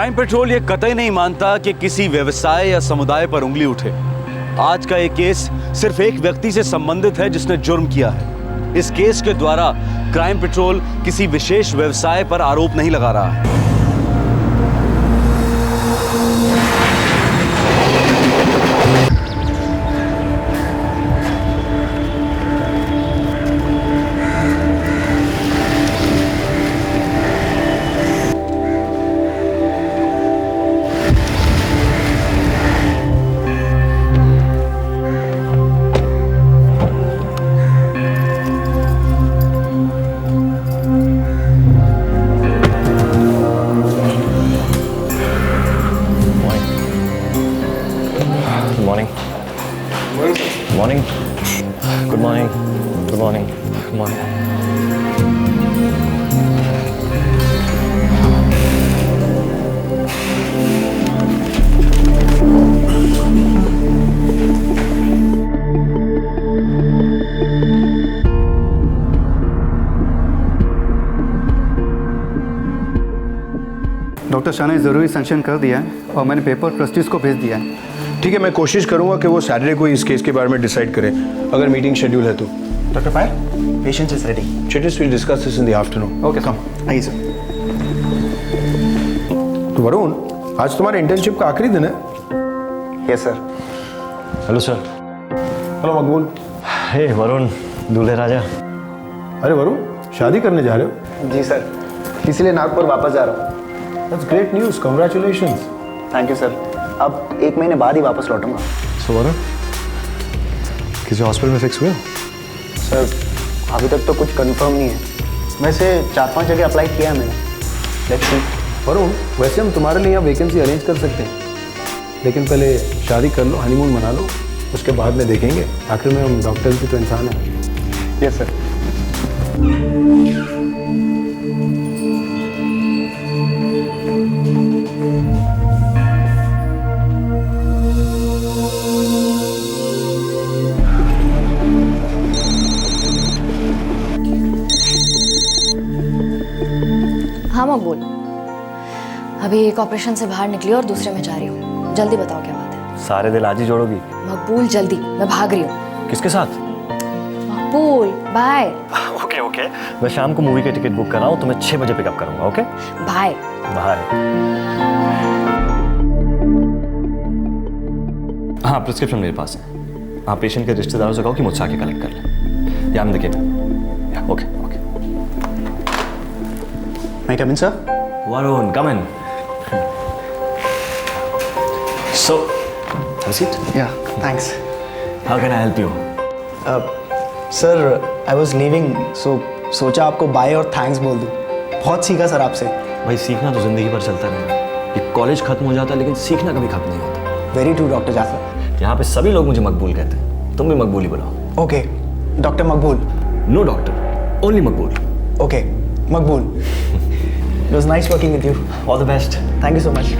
Crime petrol ये कतई नहीं मानता कि किसी व्यवसाय या समुदाय पर उंगली उठे। आज का ये केस सिर्फ एक व्यक्ति से संबंधित है जिसने जुर्म किया है। इस केस के द्वारा क्राइम पेट्रोल किसी विशेष व्यवसाय पर आरोप नहीं लगा रहा है। Morning. Good morning. Good morning. Good morning. Doctor Shah ने ज़रूरी सेंक्शन कर दिया है और मैंने पेपर ट्रस्टीज़ को भेज दिया है। ठीक है, मैं कोशिश करूंगा कि वो सैटरडे को इस केस के बारे में डिसाइड करें, अगर मीटिंग शेड्यूल है तो। Doctor Payal, patient is ready. Chittis will discuss this in the afternoon. Okay कम आइए सर। तो वरुण, आज तुम्हारे इंटर्नशिप का आखिरी दिन है। Yes sir. Hello sir. Hello मकबूल। हे वरुण, दूल्हे राजा। अरे वरुण, शादी करने जा रहे हो? जी सर, इसीलिए नागपुर वापस जा रहा हूँ। That's great news. Congratulations. Thank you sir. अब 1 महीने बाद ही वापस लौटूंगा। So वरुण, किसी हॉस्पिटल में फिक्स हुए हो? सर अभी तक तो कुछ कंफर्म नहीं है, वैसे 4-5 जगह अप्लाई किया है मैंने। Let's see. वरुण, वैसे हम तुम्हारे लिए यहाँ वैकेंसी अरेंज कर सकते हैं, लेकिन पहले शादी कर लो, हनीमून मना लो, उसके बाद में देखेंगे। आखिर में हम डॉक्टर्स भी तो इंसान हैं। Yes sir. हाँ मकबूल, अभी एक ऑपरेशन से बाहर निकली और दूसरे में जा रही हूँ। जल्दी बताओ क्या बात है। सारे दिल आज ही जोड़ोगी? मकबूल जल्दी, मैं भाग रही हूँ। किसके साथ? मकबूल बाय। ओके ओके, मैं शाम को मूवी की टिकट बुक कर रहा हूँ, तुम्हें 6 बजे पिकअप करूँगा। Okay bye bye. हाँ, प्रिस्क्रिप्शन मेरे पास है। हाँ, पेशेंट के रिश्तेदारों से कहो कि मुझसे आके कलेक्ट कर ले। या हम देखें। Okay okay. मैं come in sir? Varun, come in. So, have a seat. या thanks. How can I help you? Sir I was leaving, so सोचा आपको बाय और थैंक्स बोल दूँ। बहुत सीखा सर आपसे। भाई सीखना तो जिंदगी भर चलता रहेगा। ये कॉलेज खत्म हो जाता है लेकिन सीखना कभी खत्म नहीं होता। Very true doctor Jafar. यहाँ पे सभी लोग मुझे मकबूल कहते हैं, तुम भी मकबूल ही बुलाओ। Okay doctor Maqbool. No doctor, only Maqbool. Okay Maqbool. It was nice working with you. All the best. Thank you so much.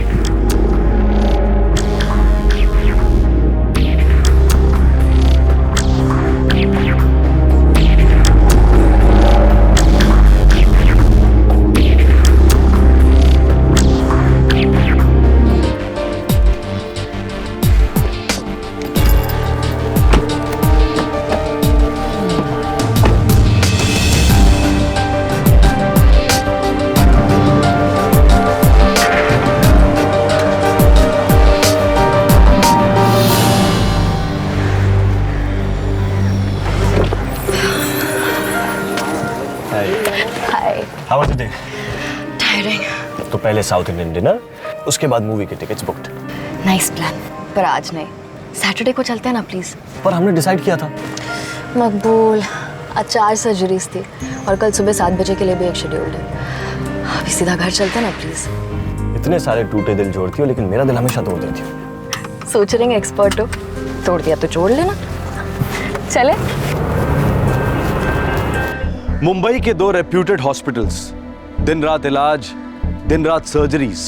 How was the day? Tiring. तो पहले साउथ इंडियन डिनर, उसके बाद मूवी की tickets booked. Nice plan, पर आज नहीं। Saturday को चलते हैं ना प्लीज। पर हमने डिसाइड किया था। मकबूल, आज 4 सर्जरीज थी और कल सुबह 7 बजे के लिए भी एक शेड्यूल्ड है। अभी सीधा घर चलते हैं ना प्लीज। इतने सारे टूटे दिल जोड़ती हो लेकिन मेरा दिल हमेशा तोड़ देती हो। सोच रहे हैं एक्सपर्ट हो, तोड़ दिया तो जोड़ लेना। चले। मुंबई के 2 रेप्यूटेड हॉस्पिटल्स, दिन रात इलाज, दिन रात सर्जरीज।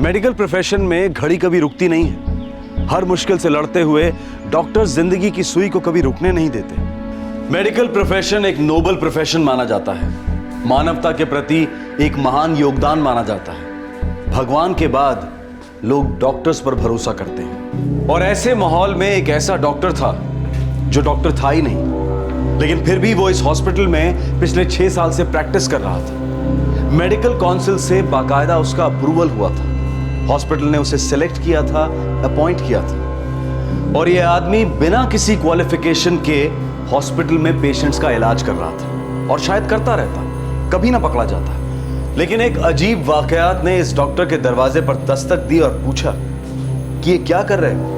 मेडिकल प्रोफेशन में घड़ी कभी रुकती नहीं है। हर मुश्किल से लड़ते हुए डॉक्टर्स जिंदगी की सुई को कभी रुकने नहीं देते। मेडिकल प्रोफेशन एक नोबल प्रोफेशन माना जाता है, मानवता के प्रति एक महान योगदान माना जाता है। भगवान के बाद लोग डॉक्टर्स पर भरोसा करते हैं, और ऐसे माहौल में एक ऐसा डॉक्टर था जो डॉक्टर था ही नहीं, लेकिन फिर भी वो इस हॉस्पिटल में पिछले 6 साल से प्रैक्टिस कर रहा था। मेडिकल काउंसिल से बाकायदा उसका अप्रूवल हुआ था, हॉस्पिटल ने उसे सिलेक्ट किया था, अपॉइंट किया था, और ये आदमी बिना किसी क्वालिफिकेशन के हॉस्पिटल में पेशेंट्स का इलाज कर रहा था, और शायद करता रहता, कभी ना पकड़ा जाता। लेकिन एक अजीब वाकयात ने इस डॉक्टर के दरवाजे पर दस्तक दी और पूछा कि ये क्या कर रहे हैं।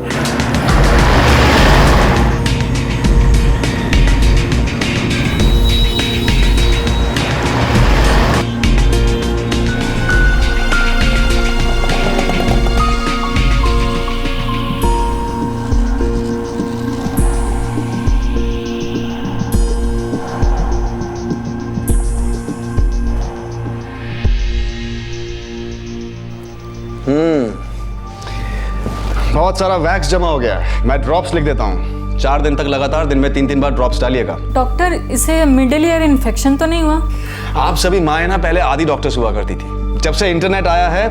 बहुत सारा वैक्स जमा हो गया है। मैं ड्रॉप्स लिख देता हूँ, 4 दिन तक लगातार दिन में 3-3 बार ड्रॉप्स डालिएगा। डॉक्टर, इसे मिडिल ईयर इन्फेक्शन तो नहीं हुआ? आप सभी माएँ ना पहले आधी डॉक्टर्स हुआ करती थी, जब से इंटरनेट आया है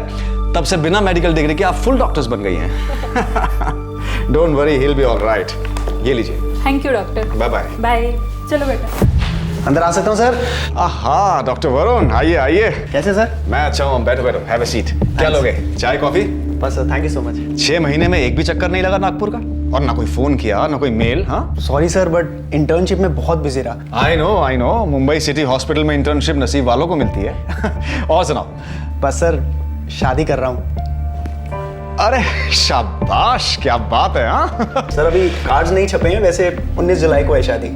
तब से बिना मेडिकल डिग्री के आप फुल डॉक्टर्स बन गई हैं। Don't worry, he will be all right. ये लीजिए। Thank you doctor. Bye bye. Bye. चलो बेटा। अंदर आ सकता हूँ सर? आहा, डॉक्टर वरुण, आइए आइए। कैसे सर? मैं अच्छा हूँ, बैठो बैठो, हैव अ सीट। क्या लोगे, चाय कॉफी? बस sir, thank you so much. 6 महीने में एक भी चक्कर नहीं लगा नागपुर का, और ना कोई फोन किया ना कोई मेल। हाँ सॉरी सर, बट इंटर्नशिप में बहुत बिजी रहा। I know, Mumbai city hospital में इंटर्नशिप नसीब वालों को मिलती है। और सुनाओ। बस सर, शादी कर रहा हूँ। अरे शाबाश, क्या बात है। हाँ सर अभी कार्ड्स नहीं छपे हैं, वैसे 19 जुलाई को है शादी।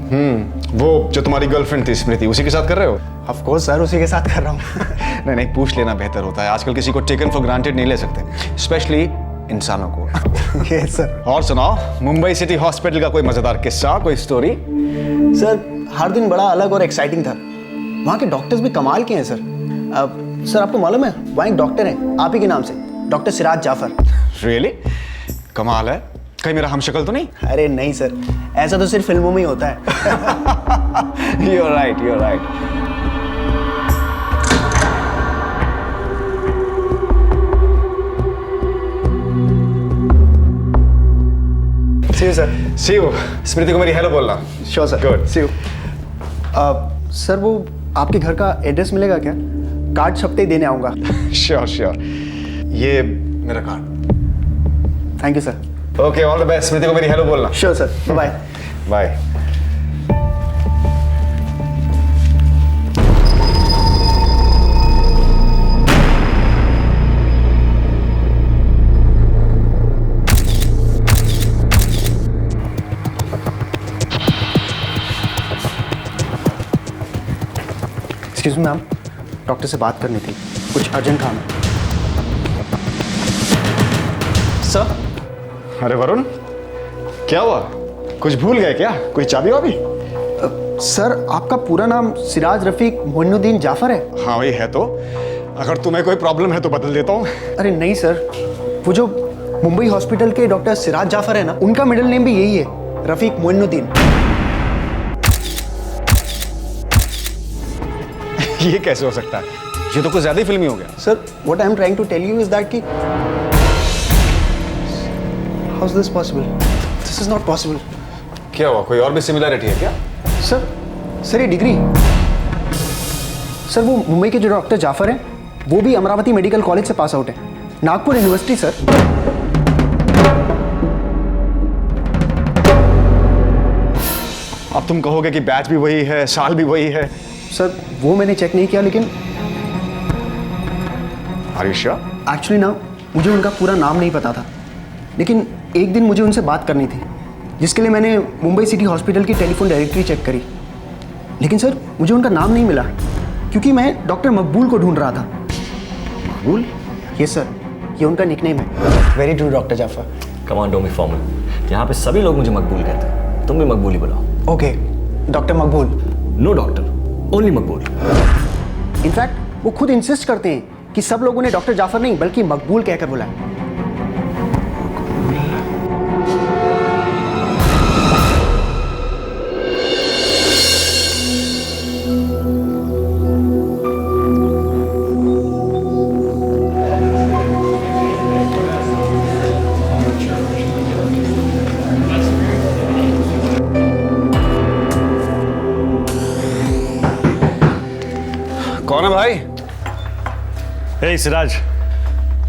वो जो तुम्हारी गर्लफ्रेंड थी स्मृति, उसी के साथ कर रहे हो? ऑफ कोर्स सर, उसी के साथ कर रहा हूँ। नहीं, पूछ लेना बेहतर होता है। आजकल किसी को टेकन फॉर ग्रांटेड नहीं ले सकते, स्पेशली इंसानों को। Yes sir. और सुनाओ, मुंबई सिटी हॉस्पिटल का कोई मजेदार किस्सा, कोई स्टोरी? सर हर दिन बड़ा अलग और एक्साइटिंग था। वहाँ के डॉक्टर्स भी कमाल के हैं सर। सर आपको मालूम है, वहाँ एक डॉक्टर है आप ही के नाम से, डॉक्टर सिराज जाफर। रियली? कमाल है। कहीं मेरा हमशक्ल तो नहीं? अरे नहीं सर, ऐसा तो सिर्फ फिल्मों में ही होता है। You're right, you're right. See you, sir. See you. स्मृति को मेरी हेलो बोलना। Sure, sir. Good. See you. Sir वो आपके घर का एड्रेस मिलेगा क्या? कार्ड छपते ही देने आऊँगा। Sure sure. ये मेरा card. Thank you sir. Okay, all the best. स्मृति को मेरी हेलो बोलना। Sure sir, bye bye. Excuse me ma'am, doctor से बात करनी थी, कुछ अर्जेंट काम है। सर। अरे वरुण, क्या हुआ? कुछ भूल गए क्या? कोई चाबी वाबी? सर आपका पूरा नाम सिराज रफीक मोइनुद्दीन जाफर है? हाँ वही है। तो अगर तुम्हें कोई प्रॉब्लम है तो बदल देता हूँ। अरे नहीं सर, वो जो मुंबई हॉस्पिटल के डॉक्टर सिराज जाफर है ना, उनका मिडिल नेम भी यही है, रफीक मोइनुद्दीन। ये कैसे हो सकता है? ये तो कुछ ज्यादा ही फिल्मी हो गया। Sir what I am trying to tell you is that कि how is this possible? This is not possible. क्या हुआ? कोई और भी सिमिलरिटी है क्या? सर ये डिग्री। सर वो मुंबई के जो डॉक्टर जाफर हैं, वो भी अमरावती मेडिकल कॉलेज से पास आउट है, नागपुर यूनिवर्सिटी। सर अब तुम कहोगे कि बैच भी वही है, साल भी वही है। सर वो मैंने चेक नहीं किया, लेकिन आर यू श्योर? एक्चुअली ना मुझे उनका पूरा नाम नहीं पता था, लेकिन एक दिन मुझे उनसे बात करनी थी, जिसके लिए मैंने मुंबई सिटी हॉस्पिटल की टेलीफोन डायरेक्टरी चेक करी। लेकिन सर मुझे उनका नाम नहीं मिला, क्योंकि मैं डॉक्टर मकबूल को ढूंढ रहा था। मकबूल? यस सर, ये उनका निकनेम है। Very true doctor Jafar. Commando में फॉर्मल। यहाँ पे सभी लोग मुझे मकबूल कहते हैं, तुम भी मकबूल ही बुलाओ। ओके, डॉक्टर मकबूल। नो डॉक्टर, ओनली मकबूल। इनफैक्ट वो खुद इंसिस्ट करते हैं कि सब लोगों ने डॉक्टर जाफर नहीं बल्कि मकबूल कहकर बुलाया। कौन है भाई? हे सिराज,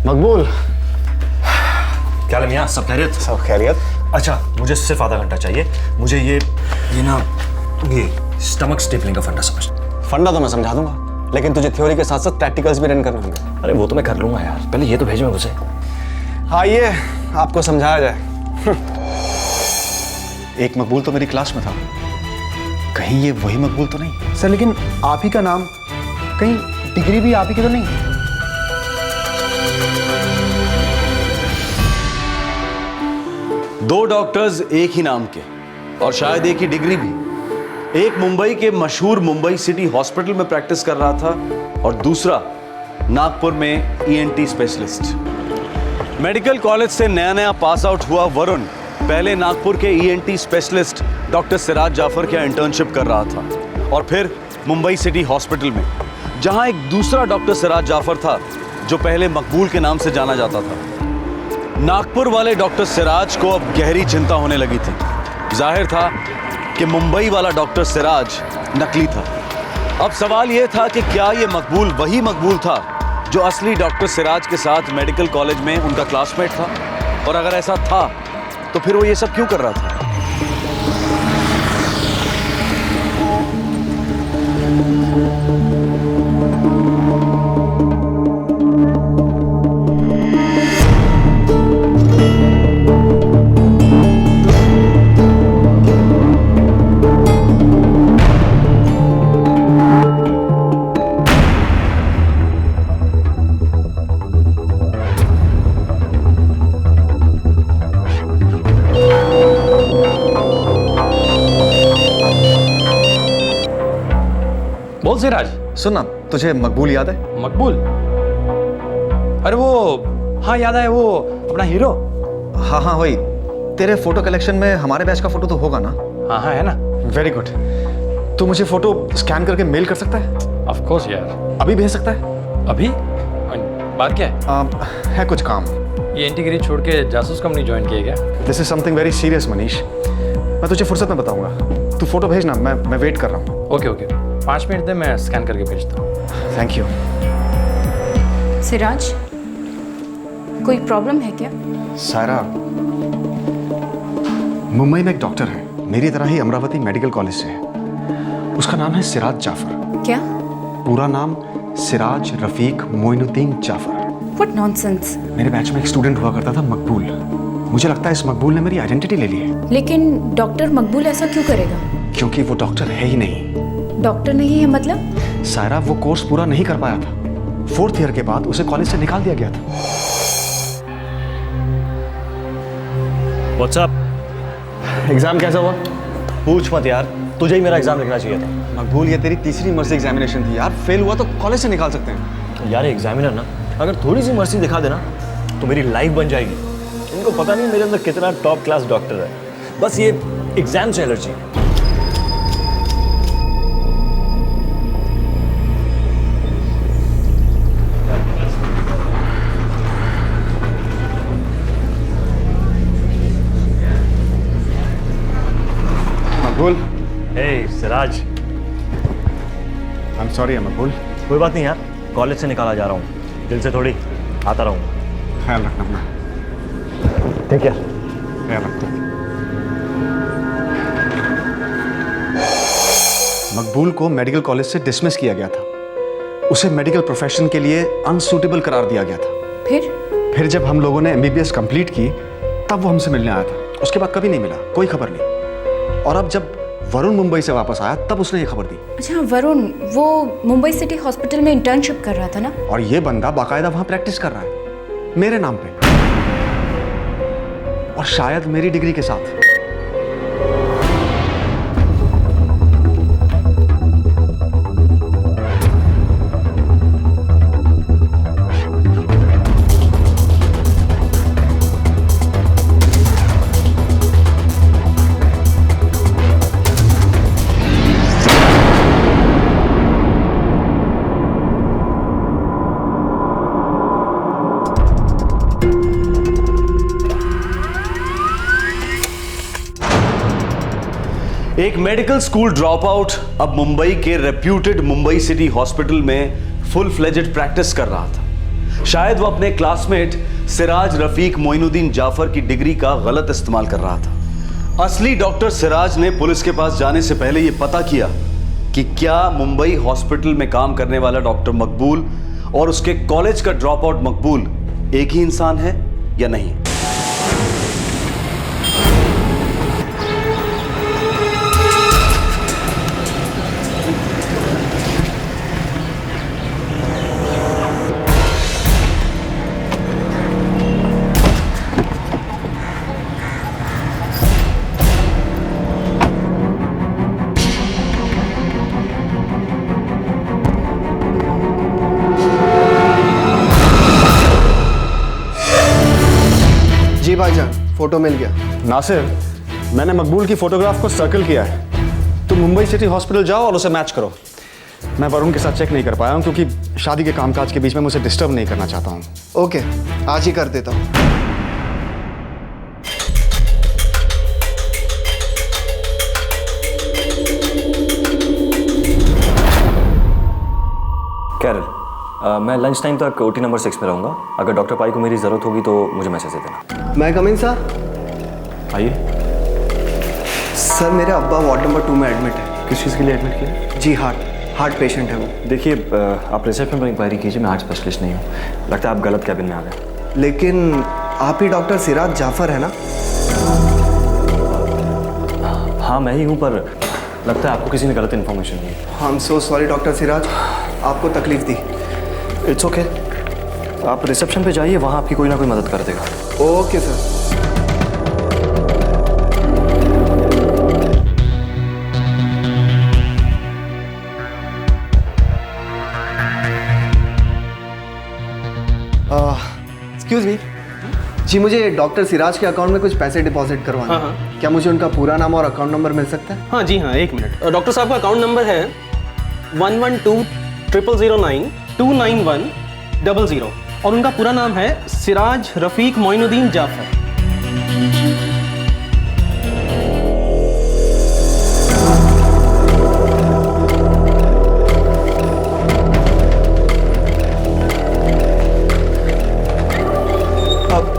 मकबूल। क्या हाल है मियां? सब खैरियत? सब खैरियत। अच्छा, मुझे सिर्फ आधा घंटा चाहिए। मुझे ये स्टमक स्टेपलिंग का फंडा समझ। फंडा तो मैं समझा दूंगा, लेकिन तुझे थ्योरी के साथ साथ प्रैक्टिकल्स भी रन करने होंगे। अरे वो तो मैं कर लूंगा यार, पहले ये तो भेजो मुझे। आइए आपको समझाया जाए। एक मकबूल तो मेरी क्लास में था, कहीं ये वही मकबूल तो नहीं? सर लेकिन आप ही का नाम, कहीं डिग्री भी आप ही की तो नहीं? दो डॉक्टर्स एक ही नाम के और शायद एक ही डिग्री भी। एक मुंबई के मशहूर मुंबई सिटी हॉस्पिटल में प्रैक्टिस कर रहा था और दूसरा नागपुर में ईएनटी स्पेशलिस्ट। मेडिकल कॉलेज से नया नया पास आउट हुआ वरुण पहले नागपुर के ENT specialist doctor Siraj Jafar के इंटर्नशिप कर रहा था और फिर मुंबई सिटी हॉस्पिटल में, जहां एक दूसरा डॉक्टर सिराज जाफर था जो पहले मकबूल के नाम से जाना जाता था। नागपुर वाले डॉक्टर सिराज को अब गहरी चिंता होने लगी थी। जाहिर था कि मुंबई वाला डॉक्टर सिराज नकली था। अब सवाल यह था कि क्या ये मकबूल वही मकबूल था जो असली डॉक्टर सिराज के साथ मेडिकल कॉलेज में उनका क्लासमेट था, और अगर ऐसा था तो फिर वो ये सब क्यों कर रहा था? बोल सिराज। सुन ना, तुझे मकबूल याद है? मकबूल? अरे वो, हाँ याद है, वो अपना हीरो। हाँ हाँ वही। तेरे फोटो कलेक्शन में हमारे बैच का फोटो तो होगा ना? हाँ हाँ है ना। Very good. तू मुझे फोटो स्कैन करके मेल कर सकता है? ऑफ कोर्स यार। अभी भेज सकता है? अभी? बात क्या है? है कुछ काम। ये इंटीग्री छोड़ के जासूस कंपनी ज्वाइन किया क्या? This is something very serious Manish. मैं तुझे फुर्सत में बताऊंगा। तू फोटो भेजना, मैं वेट कर रहा हूँ। ओके ओके, 5 मिनट दे, मैं स्कैन करके भेजता हूँ। Thank you. सिराज, कोई प्रॉब्लम है क्या? सायरा, मुंबई में एक डॉक्टर है, मेरी तरह ही अमरावती मेडिकल कॉलेज से है। उसका नाम है सिराज जाफर। क्या? पूरा नाम सिराज रफीक मोइनुद्दीन जाफर। What nonsense. मेरे बैच में एक स्टूडेंट हुआ करता था मकबूल। मुझे लगता है इस मकबूल ने मेरी आइडेंटिटी ले ली है। लेकिन डॉक्टर मकबूल ऐसा क्यों करेगा? क्योंकि वो डॉक्टर है ही नहीं। डॉक्टर नहीं है मतलब? सायरा, वो कोर्स पूरा नहीं कर पाया था। 4th ईयर के बाद उसे कॉलेज से निकाल दिया गया था। What's up? एग्जाम कैसा हुआ? पूछ मत यार, तुझे ही मेरा एग्जाम लिखना चाहिए था। मकबूल, ये तेरी तीसरी मर्सी एग्जामिनेशन थी यार। फेल हुआ तो कॉलेज से निकाल सकते हैं। यार एग्जामिनर ना अगर थोड़ी सी मर्सी दिखा देना तो मेरी लाइफ बन जाएगी। इनको पता नहीं मेरे अंदर कितना टॉप क्लास डॉक्टर है, बस ये एग्जाम से एलर्जी है। मकबूल। हे सिराज। आई एम सॉरी मकबूल। कोई बात नहीं यार, कॉलेज से निकाला जा रहा हूँ, दिल से थोड़ी आता रहूँगा। ख्याल रखना अपना। ठीक है, ख्याल रखना। मकबूल को मेडिकल कॉलेज से डिसमिस किया गया था। उसे मेडिकल प्रोफेशन के लिए अनसूटेबल करार दिया गया था। फिर जब हम लोगों ने MBBS कंप्लीट की तब वो हमसे मिलने आया था। उसके बाद कभी नहीं मिला, कोई खबर नहीं। और अब जब वरुण मुंबई से वापस आया तब उसने ये खबर दी। अच्छा, वरुण वो मुंबई सिटी हॉस्पिटल में इंटर्नशिप कर रहा था ना? और ये बंदा बाकायदा वहां प्रैक्टिस कर रहा है मेरे नाम पे, और शायद मेरी डिग्री के साथ। एक मेडिकल स्कूल ड्रॉप आउट अब मुंबई के रेप्यूटेड मुंबई सिटी हॉस्पिटल में फुल फ्लेजेड प्रैक्टिस कर रहा था। शायद वो अपने क्लासमेट सिराज रफीक मोइनुद्दीन जाफर की डिग्री का गलत इस्तेमाल कर रहा था। असली डॉक्टर सिराज ने पुलिस के पास जाने से पहले यह पता किया कि क्या मुंबई हॉस्पिटल में काम करने वाला डॉक्टर मकबूल और उसके कॉलेज का ड्रॉप आउट मकबूल एक ही इंसान है या नहीं। जी भाईजान, फोटो मिल गया। नासिर, मैंने मकबूल की फोटोग्राफ को सर्कल किया है। तुम मुंबई सिटी हॉस्पिटल जाओ और उसे मैच करो। मैं वरुण के साथ चेक नहीं कर पाया हूँ क्योंकि शादी के कामकाज के बीच में मुझे डिस्टर्ब नहीं करना चाहता हूँ। ओके, आज ही कर देता हूँ। कैरल, मैं लंच टाइम तक ओटी नंबर 6 पे रहूँगा। अगर डॉक्टर पाई को मेरी ज़रूरत होगी तो मुझे मैसेज दे देना। मैं कम इन सर? आइए। सर, मेरे अब्बा वार्ड नंबर 2 में एडमिट है। किस चीज़ के लिए एडमिट किया? जी, हार्ट पेशेंट है वो। देखिए, आप रिसेप्शन पर इंक्वायरी कीजिए। मैं हार्ट स्पेशलिस्ट नहीं हूँ। लगता है आप गलत कैबिन में आ गए। लेकिन आप ही डॉक्टर सिराज जाफर है ना? हाँ, मैं ही हूँ, पर लगता है आपको किसी ने गलत इन्फॉर्मेशन दी। I am so sorry doctor Siraj, आपको तकलीफ दी। It's okay. आप रिसेप्शन पे जाइए, वहाँ आपकी कोई ना कोई मदद कर देगा। Okay sir. एक्सक्यूज मी जी, मुझे डॉक्टर सिराज के अकाउंट में कुछ पैसे डिपॉजिट करवाना है। क्या मुझे उनका पूरा नाम और अकाउंट नंबर मिल सकता है? हाँ जी हाँ, एक मिनट। डॉक्टर साहब का अकाउंट नंबर है 1120009291000 और उनका पूरा नाम है सिराज रफीक मोइनुद्दीन जाफर।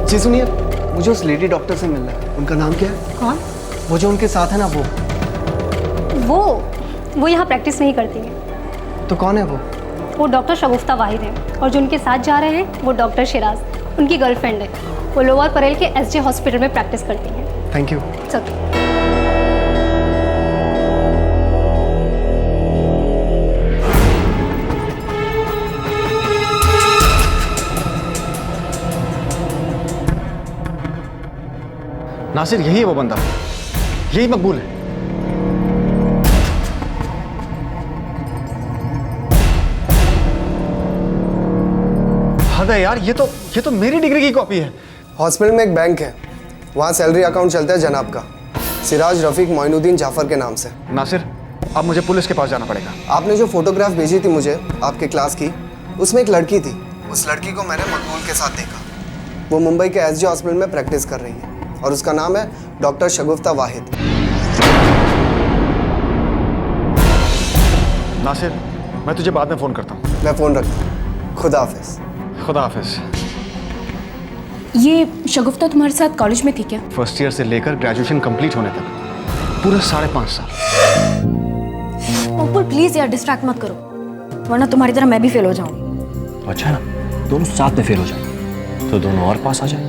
जी सुनिए, मुझे उस लेडी डॉक्टर से मिलना है। उनका नाम क्या है? कौन? वो जो उनके साथ है ना, वो यहाँ प्रैक्टिस नहीं करती है। तो कौन है वो डॉक्टर शगुफ्ता वाहिद है, और जो उनके साथ जा रहे हैं वो डॉक्टर शिराज, उनकी गर्लफ्रेंड है। वो लोअर परेल के एसजे हॉस्पिटल में प्रैक्टिस करती हैं। Thank you. नासिर, यही है वो बंदा, यही मकबूल है। हद है यार, ये तो मेरी डिग्री की कॉपी है। हॉस्पिटल में एक बैंक है, वहाँ सैलरी अकाउंट चलता है जनाब का, सिराज रफीक मोइनुद्दीन जाफर के नाम से। नासिर, अब मुझे पुलिस के पास जाना पड़ेगा। आपने जो फोटोग्राफ भेजी थी मुझे आपके क्लास की, उसमें एक लड़की थी। उस लड़की को मैंने मकबूल के साथ देखा। वो मुंबई के एसजे हॉस्पिटल में प्रैक्टिस कर रही है और उसका नाम है डॉक्टर शगुफ्ता वाहिद। नासिर, मैं तुझे बाद में फ़ोन करता हूँ। मैं फ़ोन रखता हूँ। खुदा हाफिज़। खुदा हाफिज़। ये शगुफ्ता तुम्हारे साथ कॉलेज में थी क्या? फर्स्ट ईयर से लेकर ग्रेजुएशन कंप्लीट होने तक पूरा 5.5 साल। मकबूल प्लीज यार, डिस्ट्रैक्ट मत करो, वरना तुम्हारी तरह मैं भी फेल हो जाऊंगी। अच्छा है ना, दोनों साथ में फेल हो जाए तो दोनों और पास आ जाए।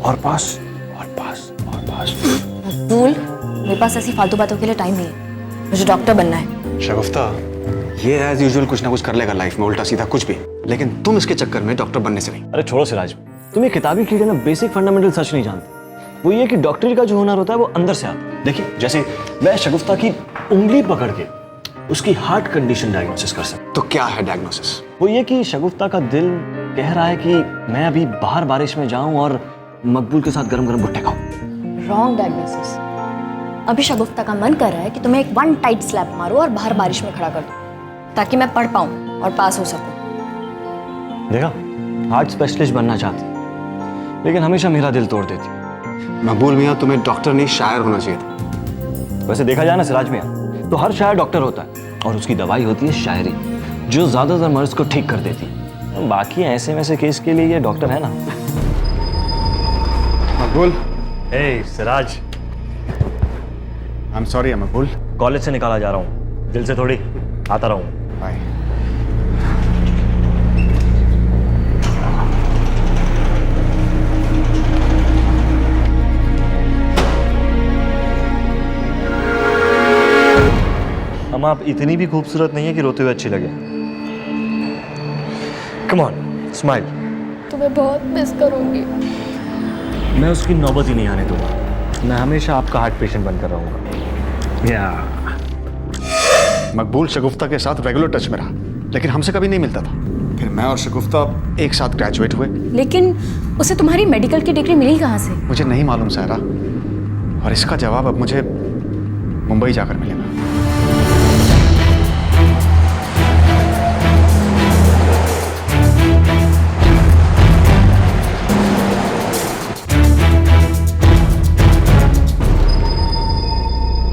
और पास और पास और पास। मकबूल, मेरे पास ऐसी फालतू बातों के लिए टाइम नहीं है, मुझे डॉक्टर बनना है। शगुफ्ता, ये एज यूजुअल कुछ ना कुछ कर लेगा लाइफ में, उल्टा सीधा कुछ भी, लेकिन तुम इसके चक्कर में डॉक्टर बनने से नहीं। अरे छोड़ो सिराज, तुम ये किताबी कीड़े ना बेसिक फंडामेंटल सच नहीं जानते। वो ये कि डॉक्टरी का जो हुनर होता है वो अंदर से आता है। देखिए, जैसे मैं शगुफ्ता की उंगली पकड़ के उसकी हार्ट कंडीशन डायग्नोसिस कर सकता। तो क्या है डायग्नोसिस? वो ये कि शगुफ्ता का दिल कह रहा है कि मैं अभी बाहर बारिश में जाऊं और मकबूल के साथ गरम गरम भुट्टे खाऊं। Wrong diagnosis. अभी शगुफ्ता का मन कर रहा है कि तुम्हें एक वन टाइट स्लैप मारो और बाहर बारिश में खड़ा कर दो, ताकि मैं पढ़ पाऊं और पास हो सकूं। देखा, हार्ट स्पेशलिस्ट बनना चाहती, लेकिन हमेशा मेरा दिल तोड़ देती। मकबूल मियां, तुम्हें डॉक्टर नहीं शायर होना चाहिए था। वैसे देखा जाए ना सिराज मियां, तो हर शायर डॉक्टर होता है और उसकी दवाई होती है शायरी, जो ज्यादातर मर्ज को ठीक कर देती है। बाकी ऐसे वैसे केस के लिए ये डॉक्टर है ना। मकबूल, ए Siraj, I am sorry Maqbool. College से निकाला जा रहा हूँ, दिल से थोड़ी आता रहूँ। बाय। हम आप इतनी भी खूबसूरत नहीं है कि रोते हुए अच्छी लगे। Come on, smile. तुम्हें बहुत मिस करूंगी। मैं उसकी नौबत ही नहीं आने दूंगा। मैं हमेशा आपका हार्ट पेशेंट बनकर रहूंगा। या मकबूल शगुफ्ता के साथ रेगुलर टच में रहा, लेकिन हमसे कभी नहीं मिलता था। फिर मैं और शगुफ्ता एक साथ ग्रेजुएट हुए। लेकिन उसे तुम्हारी मेडिकल की डिग्री मिली कहाँ से? मुझे नहीं मालूम सायरा, और इसका जवाब अब मुझे मुंबई जाकर मिलेगा।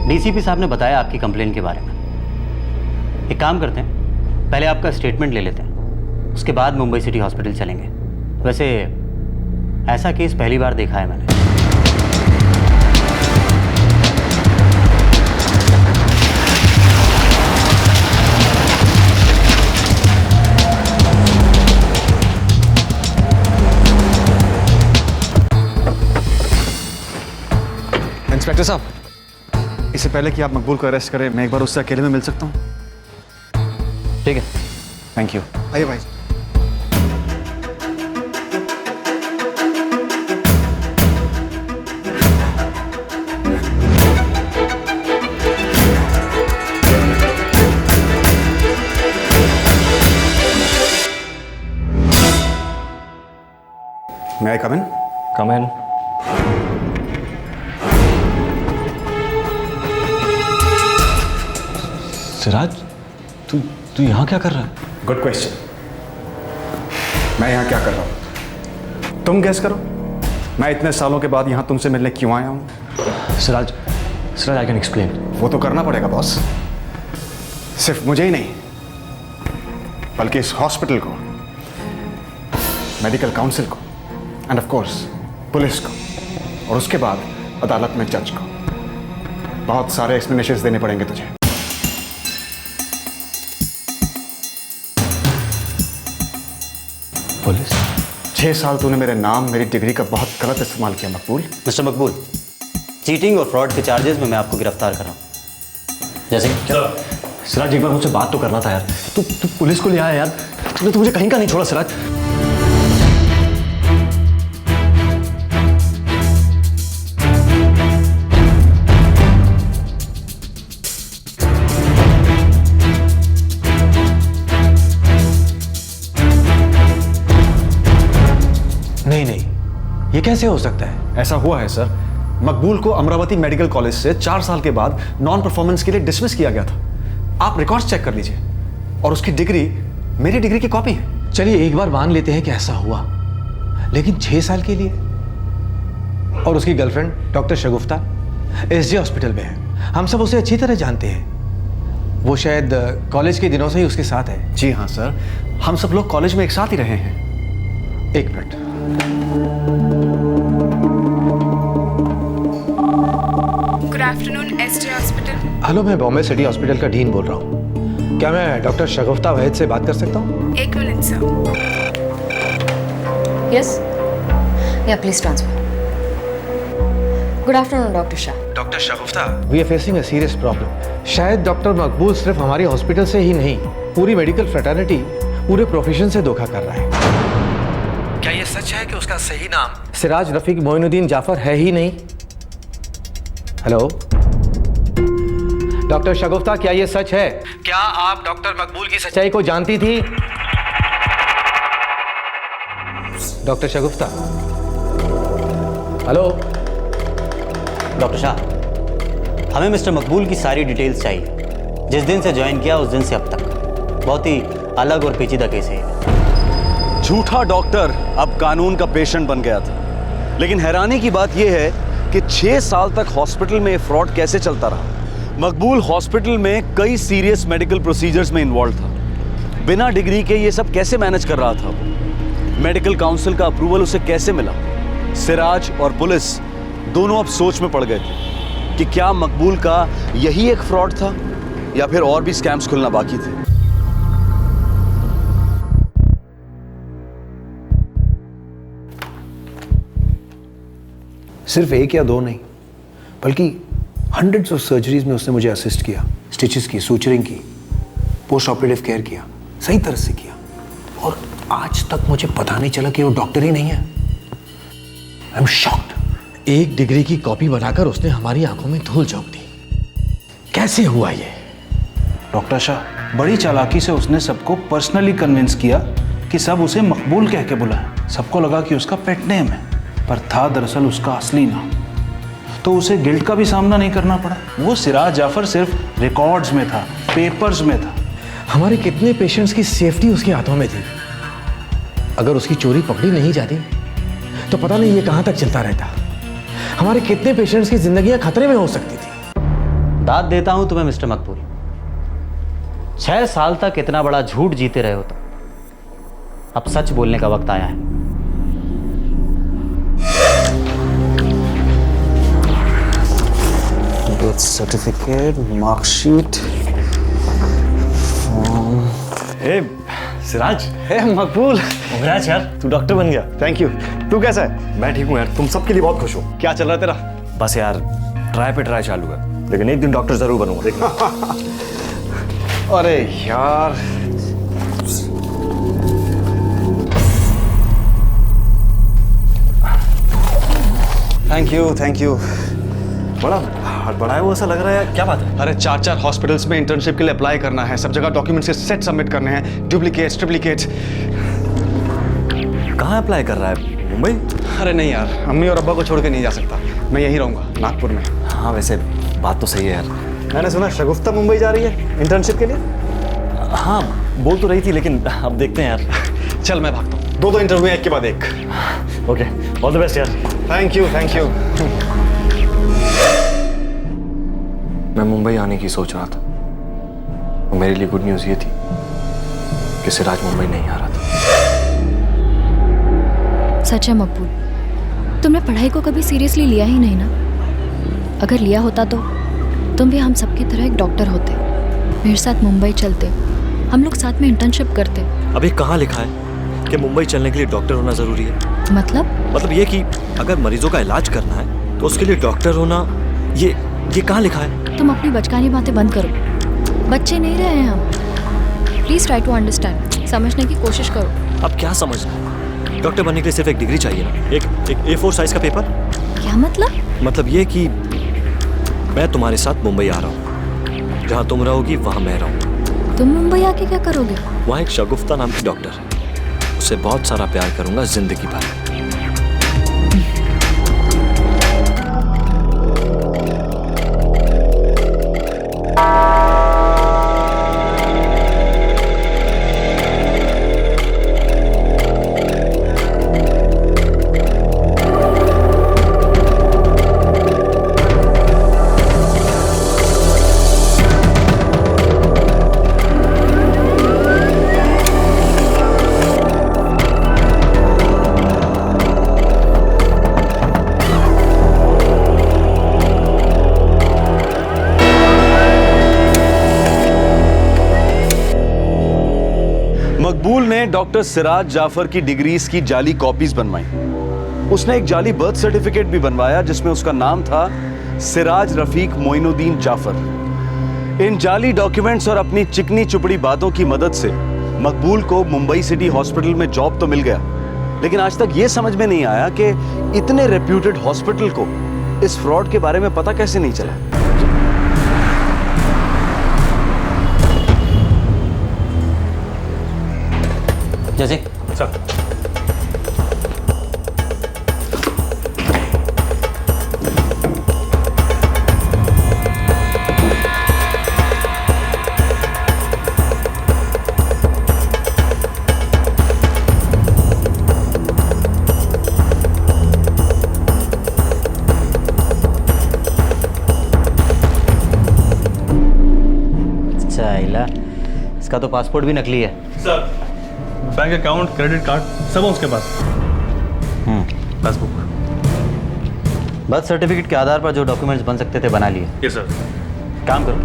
डीसीपी साहब ने बताया आपकी कंप्लेन के बारे में। एक काम करते हैं, पहले आपका स्टेटमेंट ले लेते हैं, उसके बाद मुंबई सिटी हॉस्पिटल चलेंगे। वैसे ऐसा केस पहली बार देखा है मैंने। इंस्पेक्टर साहब, इससे पहले कि आप मकबूल को अरेस्ट करें, मैं एक बार उससे अकेले में मिल सकता हूँ? ठीक है, थैंक यू। आइए भाई। May I come in? कम इन। सिराज, तू यहाँ क्या कर रहा है? Good question. मैं यहाँ क्या कर रहा हूँ, तुम गेस करो। मैं इतने सालों के बाद यहाँ तुमसे मिलने क्यों आया हूँ? Siraj, I can explain. वो तो करना पड़ेगा बॉस। सिर्फ मुझे ही नहीं, बल्कि इस हॉस्पिटल को, मेडिकल काउंसिल को, एंड ऑफ कोर्स पुलिस को, और उसके बाद अदालत में जज को। बहुत सारे एक्सप्लेनेशंस देने पड़ेंगे तुझे। पुलिस? 6 साल तूने मेरे नाम, मेरी डिग्री का बहुत गलत इस्तेमाल किया मकबूल। मिस्टर मकबूल, चीटिंग और फ्रॉड के चार्जेस में मैं आपको गिरफ्तार कर रहा हूँ। जैसे क्या? सिराज, एक बार मुझसे बात तो करना था यार। तू पुलिस को ले आया यार। तूने तो मुझे कहीं का नहीं छोड़ा सिराज। नहीं, ये कैसे हो सकता है? ऐसा हुआ है सर। मकबूल को अमरावती मेडिकल कॉलेज से 4 साल के बाद नॉन परफॉर्मेंस के लिए डिसमिस किया गया था। आप रिकॉर्ड्स चेक कर लीजिए, और उसकी डिग्री मेरी डिग्री की कॉपी है। चलिए एक बार मान लेते हैं कि ऐसा हुआ, लेकिन 6 साल के लिए? और उसकी गर्लफ्रेंड डॉक्टर शगुफ्ता एसजे हॉस्पिटल में है। हम सब उसे अच्छी तरह जानते हैं। वो शायद कॉलेज के दिनों से ही उसके साथ है। जी हाँ सर, हम सब लोग कॉलेज में एक साथ ही रहे हैं। एक minute. Good afternoon SJ hospital. Hello, मैं बॉम्बे सिटी हॉस्पिटल का डीन बोल रहा हूँ। क्या मैं डॉक्टर शगुफ्ता वहीद से बात कर सकता हूँ? एक minute sir. Yes, yeah please transfer. Good afternoon doctor Shah. Doctor Shagufta, we are facing a serious problem. शायद डॉक्टर मकबूल सिर्फ हमारी हॉस्पिटल से ही नहीं, पूरी मेडिकल फ्रेटर्निटी, पूरे प्रोफेशन से धोखा कर रहा है। क्या ये सच है कि उसका सही नाम सिराज रफीक मोइनुद्दीन जाफर है ही नहीं? हेलो डॉक्टर शगुफ्ता, क्या ये सच है? क्या आप डॉक्टर मकबूल की सच्चाई को जानती थी? डॉक्टर शगुफ्ता, हेलो। डॉक्टर शाह, हमें मिस्टर मकबूल की सारी डिटेल्स चाहिए। जिस दिन से ज्वाइन किया उस दिन से अब तक। बहुत ही अलग और पेचीदा केस है। झूठा डॉक्टर अब कानून का पेशेंट बन गया था। लेकिन हैरानी की बात यह है कि 6 साल तक हॉस्पिटल में फ्रॉड कैसे चलता रहा। मकबूल हॉस्पिटल में कई सीरियस मेडिकल प्रोसीजर्स में इन्वॉल्व था। बिना डिग्री के ये सब कैसे मैनेज कर रहा था वो? मेडिकल काउंसिल का अप्रूवल उसे कैसे मिला? सिराज और पुलिस दोनों अब सोच में पड़ गए थे कि क्या मकबूल का यही एक फ्रॉड था या फिर और भी स्कैम्स खुलना बाकी थे। सिर्फ एक या दो नहीं बल्कि हंड्रेड्स ऑफ सर्जरीज में उसने मुझे असिस्ट किया, स्टिचेस की, सूचरिंग की, पोस्ट ऑपरेटिव केयर किया, सही तरह से किया। और आज तक मुझे पता नहीं चला कि वो डॉक्टर ही नहीं है। I am shocked. एक डिग्री की कॉपी बनाकर उसने हमारी आंखों में धूल झोंक दी। कैसे हुआ ये? डॉक्टर शाह, बड़ी चालाकी से उसने सबको पर्सनली कन्विंस किया कि सब उसे मकबूल कह के बुलाएं। सबको लगा कि उसका पेट नेम है, पर था दरअसल उसका असली नाम। तो उसे गिल्ट का भी सामना नहीं करना पड़ा। वो सिराज जाफर सिर्फ रिकॉर्ड्स में था, पेपर्स में था। हमारे कितने पेशेंट्स की सेफ्टी उसके हाथों में थी। अगर उसकी चोरी पकड़ी नहीं जाती तो पता नहीं ये कहां तक चलता रहता। हमारे कितने पेशेंट्स की जिंदगियां खतरे में हो सकती थी। दाद देता हूं तुम्हें मिस्टर मकबूल। 6 साल तक इतना बड़ा झूठ जीते रहे हो तो अब सच बोलने का वक्त आया है। Death certificate, marksheet, form. Hey Siraj, hey Maqbool, congrats यार, तू डॉक्टर बन गया। Thank you. तू कैसा है? मैं ठीक हूँ यार, तुम सबके लिए बहुत खुश हूँ। क्या चल रहा है तेरा? बस यार ट्राई पे ट्राई चालू है, लेकिन एक दिन डॉक्टर जरूर बनूंगा, देखना। अरे यार, थैंक यू। बड़ा हाथ बढ़ाया हुआ ऐसा लग रहा है, क्या बात है? अरे 4 हॉस्पिटल्स में इंटर्नशिप के लिए अप्लाई करना है, सब जगह डॉक्यूमेंट्स के सेट सबमिट करने हैं, डुप्लीकेट्स, ट्रिप्लीकेट्स। कहाँ अप्लाई कर रहा है? मुंबई? अरे नहीं यार, अम्मी और अब्बा को छोड़ के नहीं जा सकता, मैं यहीं रहूंगा, नागपुर में। हाँ वैसे बात तो सही है यार। मैंने सुना शगुफ्ता मुंबई जा रही है इंटर्नशिप के लिए। हाँ बोल तो रही थी, लेकिन अब देखते हैं यार। चल मैं भागता हूँ, 2 इंटरव्यू एक के बाद एक। ओके, ऑल द बेस्ट यार। Thank you. मैं मुंबई आने की सोच रहा था, और मेरे लिए गुड न्यूज़ ये थी कि सिराज मुंबई नहीं आ रहा था। सच है मकबूल, तुमने पढ़ाई को कभी सीरियसली लिया ही नहीं ना। अगर लिया होता तो तुम भी हम सबकी तरह एक डॉक्टर होते, मेरे साथ मुंबई चलते, हम लोग साथ में इंटर्नशिप करते। अभी कहाँ लिखा है कि मुंबई चलने के लिए डॉक्टर होना जरूरी है? मतलब ये कि अगर मरीजों का इलाज करना है तो उसके लिए डॉक्टर होना, ये कहाँ लिखा है? तुम अपनी बचकानी बातें बंद करो, बच्चे नहीं रहे हैं हम। प्लीज ट्राई टू अंडरस्टैंड, समझने की कोशिश करो। अब क्या समझना है? डॉक्टर बनने के लिए सिर्फ एक डिग्री चाहिए ना, एक A4 साइज का पेपर। क्या मतलब ये कि मैं तुम्हारे साथ मुंबई आ रहा हूँ, जहाँ तुम रहोगी वहाँ मैं रहूँगा। तुम मुंबई आके क्या करोगे? वहाँ एक शगुफ्ता नाम की डॉक्टर है, उससे बहुत सारा प्यार करूंगा जिंदगी भर। मकबूल ने डॉक्टर सिराज जाफर की डिग्रीज की जाली कॉपीज बनवाई। उसने एक जाली बर्थ सर्टिफिकेट भी बनवाया जिसमें उसका नाम था सिराज रफीक मोइनुद्दीन जाफर। इन जाली डॉक्यूमेंट्स और अपनी चिकनी चुपड़ी बातों की मदद से मकबूल को मुंबई सिटी हॉस्पिटल में जॉब तो मिल गया, लेकिन आज तक यह समझ में नहीं आया कि इतने रेप्यूटेड हॉस्पिटल को इस फ्रॉड के बारे में पता कैसे नहीं चला। जैसे सर, इसका तो पासपोर्ट भी नकली है। Sir, bank account, credit card सब है उसके पास। पासबुक। बर्थ सर्टिफिकेट के आधार पर जो डॉक्यूमेंट्स बन सकते थे बना लिए। Yes sir. काम करो,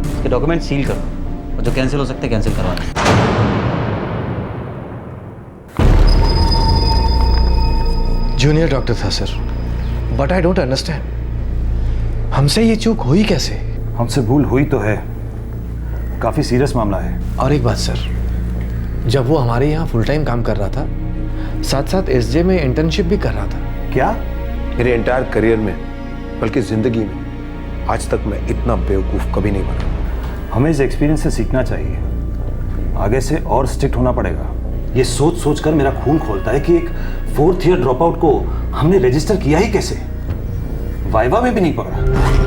इसके डॉक्यूमेंट सील करो और जो कैंसिल हो सकते कैंसिल करवा दो। जूनियर डॉक्टर था sir, but I don't understand, हमसे ये चूक हुई कैसे? हमसे भूल हुई तो है, काफी सीरियस मामला है। और एक बात सर, जब वो हमारे यहाँ फुल टाइम काम कर रहा था, साथ साथ एसजे में इंटर्नशिप भी कर रहा था। क्या? मेरे एंटायर करियर में, बल्कि जिंदगी में आज तक मैं इतना बेवकूफ़ कभी नहीं बना। हमें इस एक्सपीरियंस से सीखना चाहिए, आगे से और स्ट्रिक्ट होना पड़ेगा। ये सोच सोच कर मेरा खून खोलता है कि एक 4th ईयर ड्रॉप आउट को हमने रजिस्टर किया ही कैसे, वाइवा में भी नहीं पकड़ा।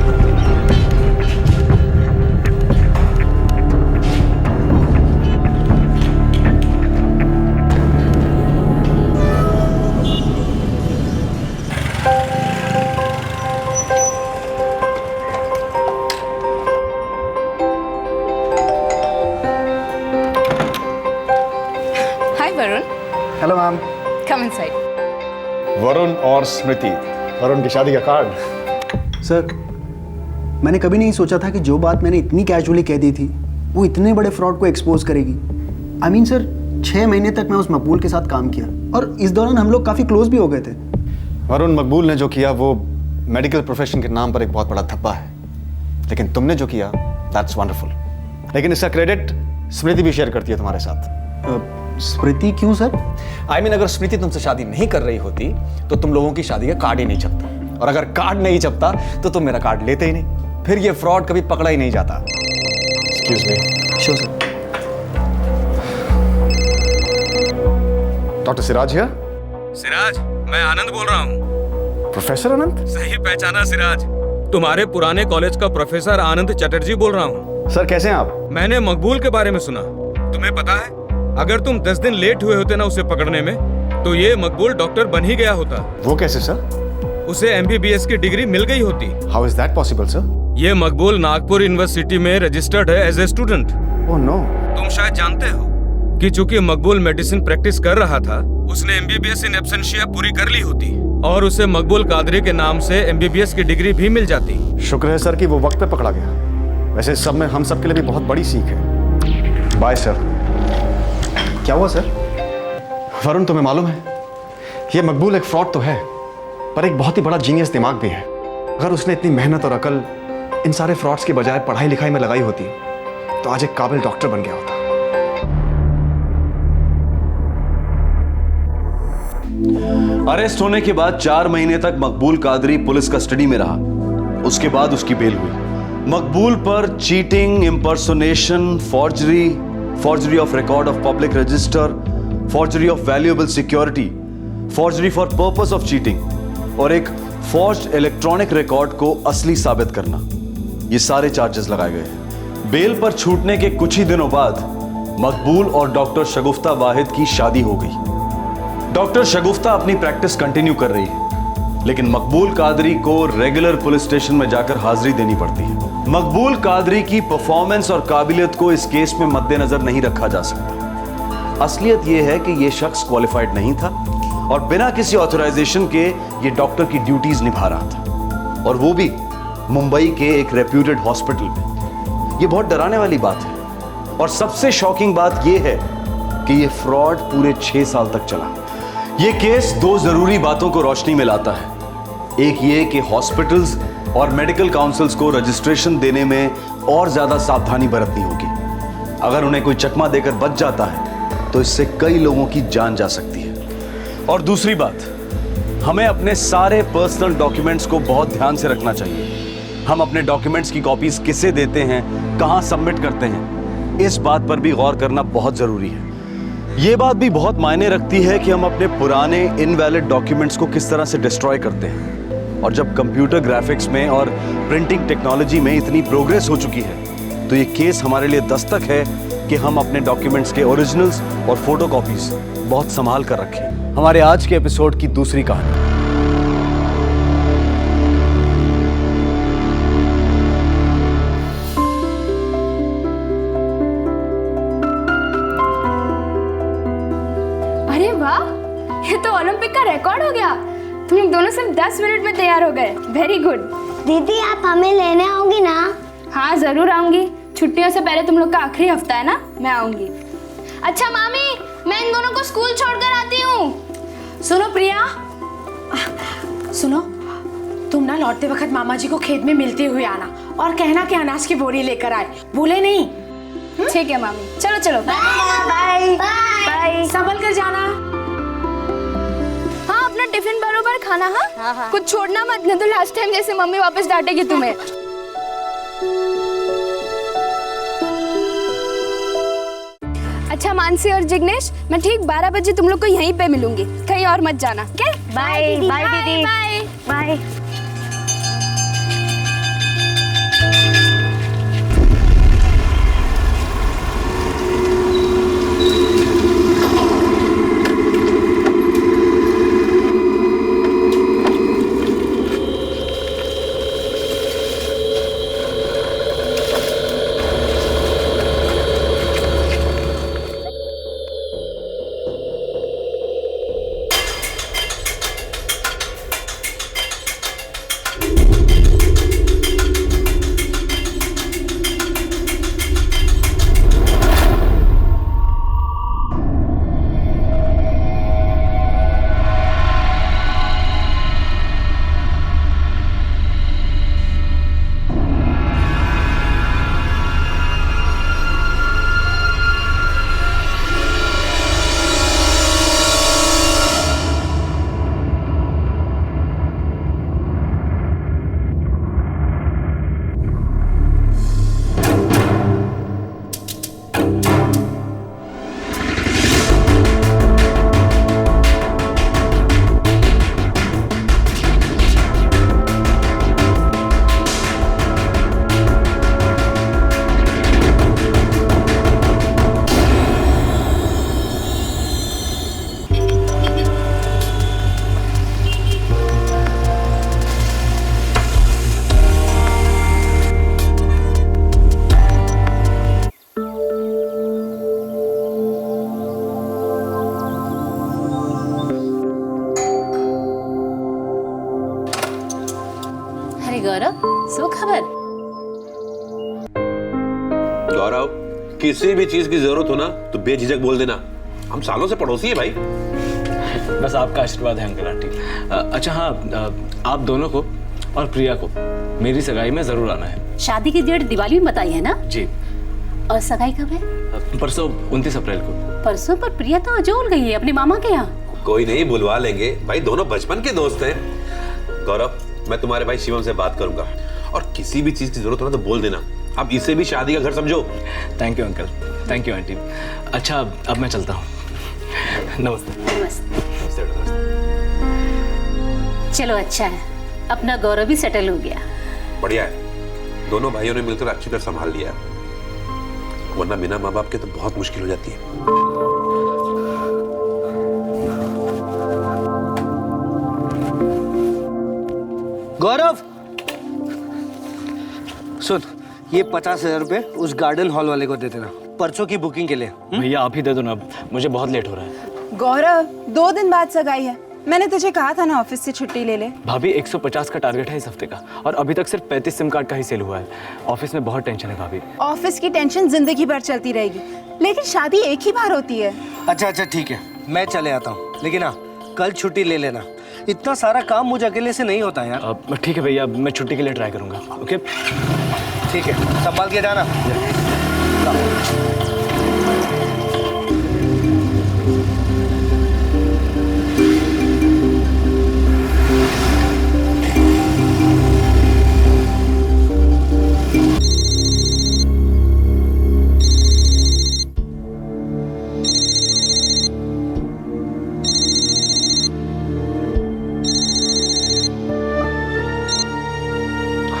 Hi Varun, hello ma'am. Come inside. Varun और स्मृति, वरुण की शादी का कार्ड। सर, मैंने कभी नहीं सोचा था कि जो बात मैंने इतनी कैजुअली कह दी थी वो इतने बड़े फ्रॉड को एक्सपोज करेगी। आई मीन सर, 6 महीने तक मैं उस मकबूल के साथ काम किया और इस दौरान हम लोग काफ़ी क्लोज भी हो गए थे। वरुण, मकबूल ने जो किया वो मेडिकल प्रोफेशन के नाम पर एक बहुत बड़ा धब्बा है, लेकिन तुमने जो किया दैट्स वंडरफुल। लेकिन इसका क्रेडिट स्मृति भी शेयर करती है तुम्हारे साथ। स्मृति क्यों सर? आई मीन, अगर स्मृति तुमसे शादी नहीं कर रही होती तो तुम लोगों की शादी का कार्ड ही नहीं छपता, और अगर कार्ड नहीं छपता तो तुम मेरा कार्ड लेते ही नहीं, फिर ये फ्रॉड कभी पकड़ा ही नहीं जाता। Excuse me. Sure sir. Doctor Siraj here. Siraj, मैं आनंद बोल रहा हूँ। प्रोफेसर आनंद? सही पहचाना सिराज, तुम्हारे पुराने कॉलेज का प्रोफेसर आनंद चटर्जी बोल रहा हूँ। सर कैसे हैं आप? मैंने मकबूल के बारे में सुना। तुम्हें पता है, अगर तुम 10 दिन लेट हुए होते ना उसे पकड़ने में, तो ये मकबूल डॉक्टर बन ही गया होता। वो कैसे सर? उसे MBBS की डिग्री मिल गई होती। How is that possible sir? ये मकबूल नागपुर यूनिवर्सिटी में रजिस्टर्ड है as a student. Oh no. तुम शायद जानते हो कि चूंकि मकबूल मेडिसिन प्रैक्टिस कर रहा था, उसने MBBS इन एब्सेंशिया पूरी कर ली होती और उसे मकबूल कादरी के नाम से MBBS की डिग्री भी मिल जाती। शुक्र है सर कि वो वक्त पे पकड़ा गया। वैसे सब में हम सब के लिए भी बहुत बड़ी सीख है। Bye sir. क्या हुआ सर? वरुण, तुम्हें मालूम है, ये मकबूल एक फ्रॉड तो है, पर एक बहुत ही बड़ा जीनियस दिमाग भी है। अगर उसने इतनी मेहनत और अकल इन सारे फ्रॉड्स की बजाय पढ़ाई लिखाई में लगाई होती तो आज एक काबिल डॉक्टर बन गया होता। अरेस्ट होने के बाद 4 महीने तक मकबूल कादरी पुलिस कस्टडी में रहा। उसके बाद उसकी बेल हुई। मकबूल पर cheating, impersonation, forgery of record of public register, forgery of valuable security, forgery for purpose of cheating और एक forged electronic record को असली साबित करना, ये सारे चार्जेस लगाए गए हैं। बेल पर छूटने के कुछ ही दिनों बाद मकबूल और डॉक्टर शगुफ्ता वाहिद की शादी हो गई। डॉक्टर शगुफ्ता अपनी प्रैक्टिस कंटिन्यू कर रही है, लेकिन मकबूल कादरी को रेगुलर पुलिस स्टेशन में जाकर हाजिरी देनी पड़ती है। मकबूल कादरी की परफॉर्मेंस और काबिलियत को इस केस में मद्देनजर नहीं रखा जा सकता। असलियत यह है कि यह शख्स क्वालिफाइड नहीं था और बिना किसी ऑथराइजेशन के ये डॉक्टर की ड्यूटीज निभा रहा था, और वो भी मुंबई के एक रेप्यूटेड हॉस्पिटल में। ये बहुत डराने वाली बात है, और सबसे शॉकिंग बात यह है कि यह फ्रॉड पूरे 6 साल तक चला। यह केस 2 जरूरी बातों को रोशनी में लाता है। एक ये कि हॉस्पिटल्स और मेडिकल काउंसिल्स को रजिस्ट्रेशन देने में और ज्यादा सावधानी बरतनी होगी। अगर उन्हें कोई चकमा देकर बच जाता है तो इससे कई लोगों की जान जा सकती है। और दूसरी बात, हमें अपने सारे पर्सनल डॉक्यूमेंट्स को बहुत ध्यान से रखना चाहिए। हम अपने डॉक्यूमेंट्स की कॉपीज किसे देते हैं, कहां सबमिट करते हैं, इस बात पर भी गौर करना बहुत जरूरी है। यह बात भी बहुत मायने रखती है कि हम अपने पुराने इनवैलिड डॉक्यूमेंट्स को किस तरह से डिस्ट्रॉय करते हैं। और जब कंप्यूटर ग्राफिक्स में और प्रिंटिंग टेक्नोलॉजी में इतनी प्रोग्रेस हो चुकी है, तो ये केस हमारे लिए दस्तक है कि हम अपने डॉक्यूमेंट्स के ओरिजिनल्स और फोटोकॉपीज बहुत संभाल कर रखें। हमारे आज के एपिसोड की दूसरी कहानी। वाह, ये तो ओलंपिक का रिकॉर्ड हो गया। तुम लोग दोनों सिर्फ 10 मिनट में तैयार हो गए। Very good. दीदी आप हमें लेने आओगी ना? हाँ जरूर आऊंगी। छुट्टियों से पहले तुम लोग का आखिरी हफ्ता है ना, मैं आऊंगी। अच्छा मामी, मैं इन दोनों को स्कूल छोड़कर आती हूँ। सुनो प्रिया, सुनो, तुम ना लौटते वक्त मामा जी को खेत में मिलते हुए आना और कहना कि अनाज की बोरी लेकर आए, भूले नहीं। ठीक है मामी, चलो चलो। Bye bye. संभल कर जाना। हाँ अपना टिफिन बरोबर खाना। हाँ कुछ छोड़ना मत, नहीं तो लास्ट टाइम जैसे मम्मी वापस डांटेगी तुम्हें। अच्छा मानसी और जिग्नेश, मैं ठीक 12 बजे तुम लोग को यहीं पे मिलूंगी, कहीं और मत जाना। क्या? बाय बाय दीदी। Bye bye. गौरव, सो खबर? गौरव, किसी भी चीज की जरूरत हो ना तो बेझिझक बोल देना, हम सालों से पड़ोसी है भाई। बस आपका आशीर्वाद है अंकल आंटी। अच्छा हाँ, आप दोनों को और प्रिया को मेरी सगाई में जरूर आना है। शादी की डेट दिवाली में बताई है ना? जी। और सगाई कब है? परसों 29 अप्रैल को। परसों? पर प्रिया तो अजोल गई है अपनी मामा के यहाँ। कोई नहीं, बुलवा लेंगे भाई, दोनों बचपन के दोस्त हैं। गौरव, मैं तुम्हारे भाई शिवम से बात करूंगा और किसी भी चीज की जरूरत हो ना तो बोल देना। अब इसे भी शादी का घर समझो। Thank you uncle, thank you aunty. अच्छा अब मैं चलता हूँ। नमस्ते। नमस्ते। चलो अच्छा है, अपना गौरव भी सेटल हो गया। बढ़िया है, दोनों भाइयों ने मिलकर अच्छी तरह संभाल लिया, वरना बिना माँ बाप के तो बहुत मुश्किल हो जाती है। गौरव सुन, ये 50,000 रुपए उस गार्डन हॉल वाले को दे देना, परसों की बुकिंग के लिए। भैया आप ही दे दो ना, मुझे बहुत लेट हो रहा है। गौरव, 2 दिन बाद सगाई है, मैंने तुझे कहा था ना ऑफिस से छुट्टी ले ले। भाभी 150 का टारगेट है इस हफ्ते का और अभी तक सिर्फ 35 सिम कार्ड का ही सेल हुआ है। ऑफिस में बहुत टेंशन है भाभी। ऑफिस की टेंशन जिंदगी भर चलती रहेगी, लेकिन शादी एक ही बार होती है। अच्छा ठीक है, मैं चले आता हूँ, लेकिन हाँ कल छुट्टी ले लेना, इतना सारा काम मुझे अकेले से नहीं होता यार। ठीक है भैया, मैं छुट्टी के लिए ट्राई करूंगा। ओके ठीक है, संभाल के जाना।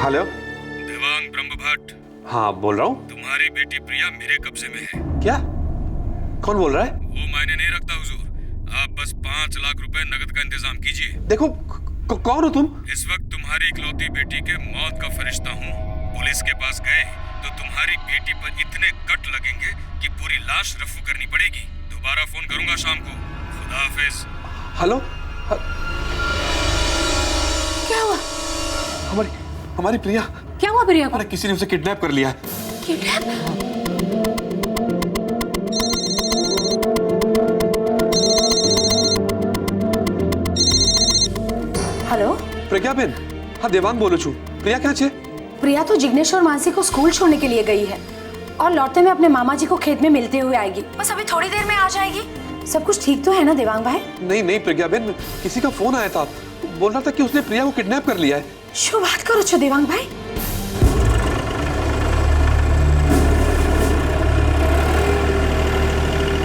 हेलो, देवांग ब्रह्म भट्ट। हाँ बोल रहा हूँ। तुम्हारी बेटी प्रिया मेरे कब्जे में है। क्या? कौन बोल रहा है? वो मायने नहीं रखता हुजूर, आप बस 5 लाख रुपए नकद का इंतजाम कीजिए। देखो कौन हो तुम? इस वक्त तुम्हारी इकलौती बेटी के मौत का फरिश्ता हूँ। पुलिस के पास गए तो तुम्हारी बेटी पर इतने कट लगेंगे कि पूरी लाश रफू करनी पड़ेगी। दोबारा फोन करूंगा शाम को। हाफिज। हेलो, क्या हुआ? हमारी प्रिया। क्या हुआ प्रिया को? अरे किसी ने उसे किडनैप कर लिया है। किडनैप? हेलो प्रज्ञा बेन, हाँ देवांग बोलो छू। प्रिया क्या छे? प्रिया तो जिग्नेश और मानसी को स्कूल छोड़ने के लिए गई है और लौटते में अपने मामा जी को खेत में मिलते हुए आएगी। बस अभी थोड़ी देर में आ जाएगी। सब कुछ ठीक तो है ना देवांग भाई? नहीं प्रज्ञा बेन, किसी का फोन आया था, बोल रहा था कि उसने प्रिया को किडनैप कर लिया है। शो बात करो छो देवांग भाई।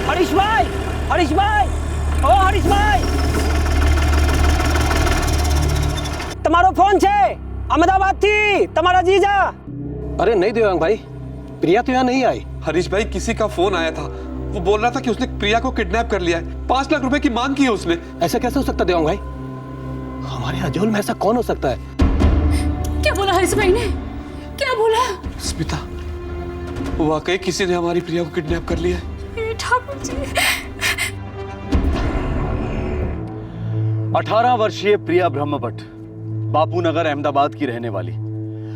हरीश भाई, हरीश भाई, ओ हरीश भाई, તમારો ફોન છે, अहमदाबाद थी तुम्हारा जीजा। अरे नहीं देवांग भाई, प्रिया तो यहाँ नहीं आई। हरीश भाई, किसी का फोन आया था, वो बोल रहा था कि उसने प्रिया को किडनैप कर लिया है। 5 लाख रुपए की मांग की है उसने। ऐसा कैसे हो सकता देवांग भाई? हमारे अजोल में ऐसा कौन हो सकता है? क्या बोला हरीश भाई ने? क्या बोला? स्मिता, वाकई किसी ने हमारी प्रिया को किडनैप कर लिया है। ठाकुर जी। 18 वर्षीय प्रिया ब्रह्मभट्ट, बापू नगर अहमदाबाद की रहने वाली।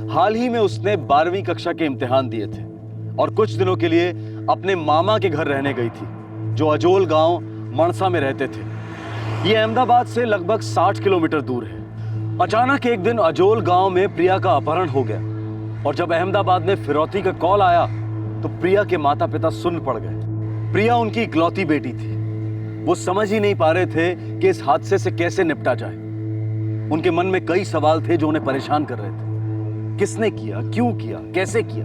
हाल ही में उसने 12वीं कक्षा के इम्तिहान दिए थे और कुछ दिनों के लिए अपने मामा के घर रहने गई थी, जो अजोल गांव मणसा में रहते थे। ये अहमदाबाद से लगभग 60 किलोमीटर दूर है। अचानक एक दिन अजोल गांव में प्रिया का अपहरण हो गया और जब अहमदाबाद में फिरौती का कॉल आया तो प्रिया के माता पिता सुन्न पड़ गए। प्रिया उनकी इकलौती बेटी थी। वो समझ ही नहीं पा रहे थे कि इस हादसे से कैसे निपटा जाए। उनके मन में कई सवाल थे जो उन्हें परेशान कर रहे थे। किसने किया, क्यों किया, कैसे किया?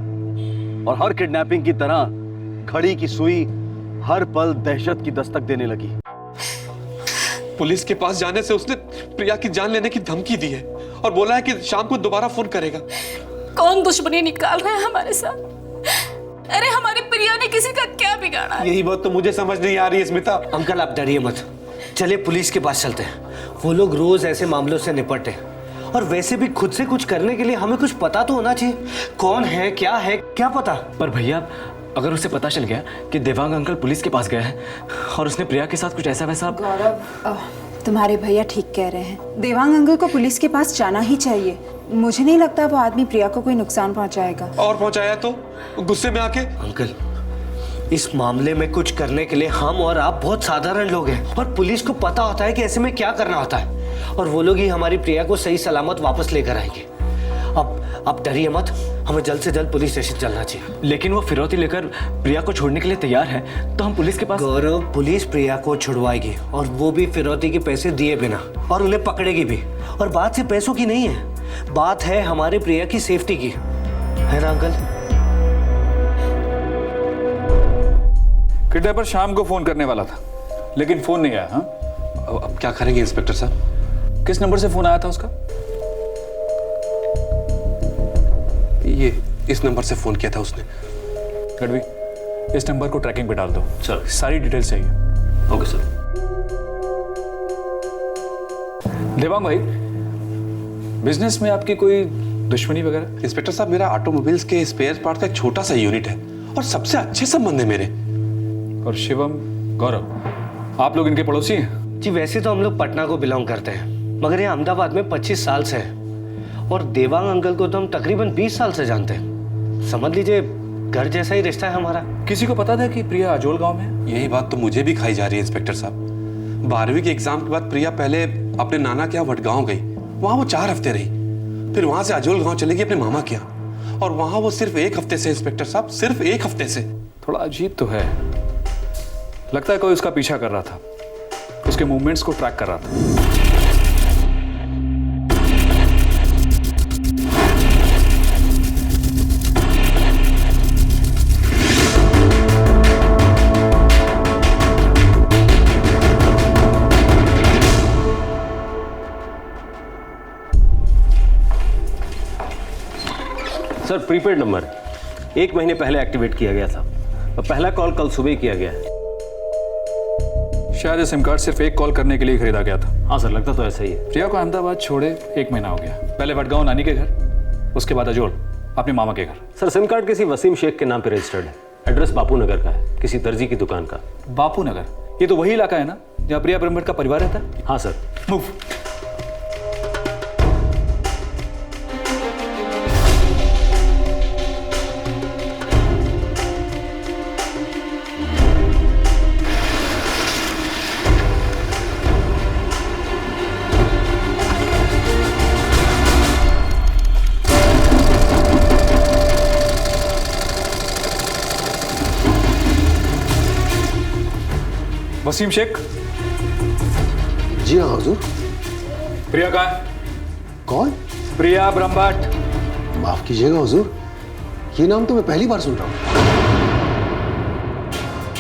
और हर किडनैपिंग की तरह घड़ी की सुई हर पल दहशत की दस्तक देने लगी। पुलिस के पास जाने से उसने प्रिया की जान लेने की धमकी दी है और बोला है कि शाम को दोबारा फोन करेगा। कौन दुश्मनी निकाल रहा है हमारे साथ? अरे हमारी प्रिया ने किसी का क्या बिगाड़ा है? यही बात तो मुझे समझ नहीं आ रही है स्मिता। अंकल आप डरिए मत, चलिए पुलिस के पास चलते हैं। वो लोग रोज ऐसे मामलों से निपटते हैं और वैसे भी खुद से कुछ करने के लिए हमें कुछ पता तो होना चाहिए। कौन है, क्या पता। पर भैया, अगर उसे पता चल गया कि देवांग अंकल पुलिस के पास गया है और उसने प्रिया के साथ कुछ ऐसा वैसा। गौरव, तुम्हारे भैया ठीक कह रहे हैं। देवांग अंकल को पुलिस के पास जाना ही चाहिए। मुझे नहीं लगता वो आदमी प्रिया को कोई नुकसान पहुंचाएगा। और पहुंचाया तो गुस्से में आके। अंकल, इस मामले में कुछ करने के लिए हम और आप बहुत साधारण लोग हैं और पुलिस को पता होता है कि ऐसे में क्या करना होता है और वो लोग ही हमारी प्रिया को सही सलामत वापस लेकर आएंगे। अब डरिए मत, हमें जल्द से जल्द पुलिस स्टेशन चलना चाहिए। लेकिन वो फिरौती लेकर प्रिया को छोड़ने के लिए तैयार है, तो हम पुलिस के पास। गौरव, पुलिस प्रिया को छुड़वाएगी और वो भी फिरौती के पैसे दिए बिना, और उन्हें पकड़ेगी भी। और बात सिर्फ पैसों की नहीं है, बात है हमारे प्रिया की सेफ्टी की, है ना अंकल? किडनैपर शाम को फोन करने वाला था लेकिन फोन नहीं आया। हाँ, अब क्या करेंगे इंस्पेक्टर साहब? किस नंबर से फोन आया था उसका? ये इस नंबर से फोन किया था उसने। गढ़वी, इस नंबर को ट्रैकिंग पे डाल दो सर, सारी डिटेल्स चाहिए। Okay sir. देवांग भाई, बिजनेस में आपकी कोई दुश्मनी वगैरह? इंस्पेक्टर साहब, मेरा ऑटोमोबाइल्स के स्पेयर पार्ट का एक छोटा सा यूनिट है और सबसे अच्छे संबंध है मेरे। और शिवम, गौरव, आप लोग इनके पड़ोसी हैं? जी वैसे तो हम लोग पटना को बिलोंग करते हैं, मगर ये अहमदाबाद में 25 साल से है और देवांग अंकल को तो हम तकरीबन 20 साल से जानते हैं। समझ लीजिए घर जैसा ही रिश्ता है हमारा। किसी को पता था कि प्रिया अजोल गांव में है? यही बात तो मुझे भी खाई जा रही है इंस्पेक्टर साहब। 12वीं के एग्जाम के बाद प्रिया पहले अपने नाना के यहाँ वडगांव गई, वहां वो 4 हफ्ते रही। फिर वहां से अजोल गांव चलेगी अपने मामा के यहाँ, और वहां वो सिर्फ 1 हफ्ते से इंस्पेक्टर साहब, सिर्फ 1 हफ्ते से। थोड़ा अजीब तो है, लगता है कोई उसका पीछा कर रहा था, उसके मूवमेंट्स को ट्रैक कर रहा था। सर, प्रीपेड नंबर 1 महीने पहले एक्टिवेट किया गया था और पहला कॉल कल सुबह किया गया है। शायद ये सिम कार्ड सिर्फ एक कॉल करने के लिए खरीदा गया था। हाँ सर, लगता तो ऐसा ही है। प्रिया को अहमदाबाद छोड़े 1 महीना हो गया। पहले वडगांव नानी के घर, उसके बाद अजोल अपने मामा के घर। सर, सिम कार्ड किसी वसीम शेख के नाम पे रजिस्टर्ड है। एड्रेस बापू नगर का है, किसी दर्जी की दुकान का। बापू नगर? ये तो वही इलाका है ना जहाँ प्रिया ब्रह्मभट्ट का परिवार रहता है? हाँ सर। मूव। वसीम शेख। जी हाँ हुजूर। प्रिया कहाँ है? कौन? प्रिया ब्रह्मभट्ट। माफ कीजिएगा हुजूर, ये नाम तो मैं पहली बार सुन रहा हूँ।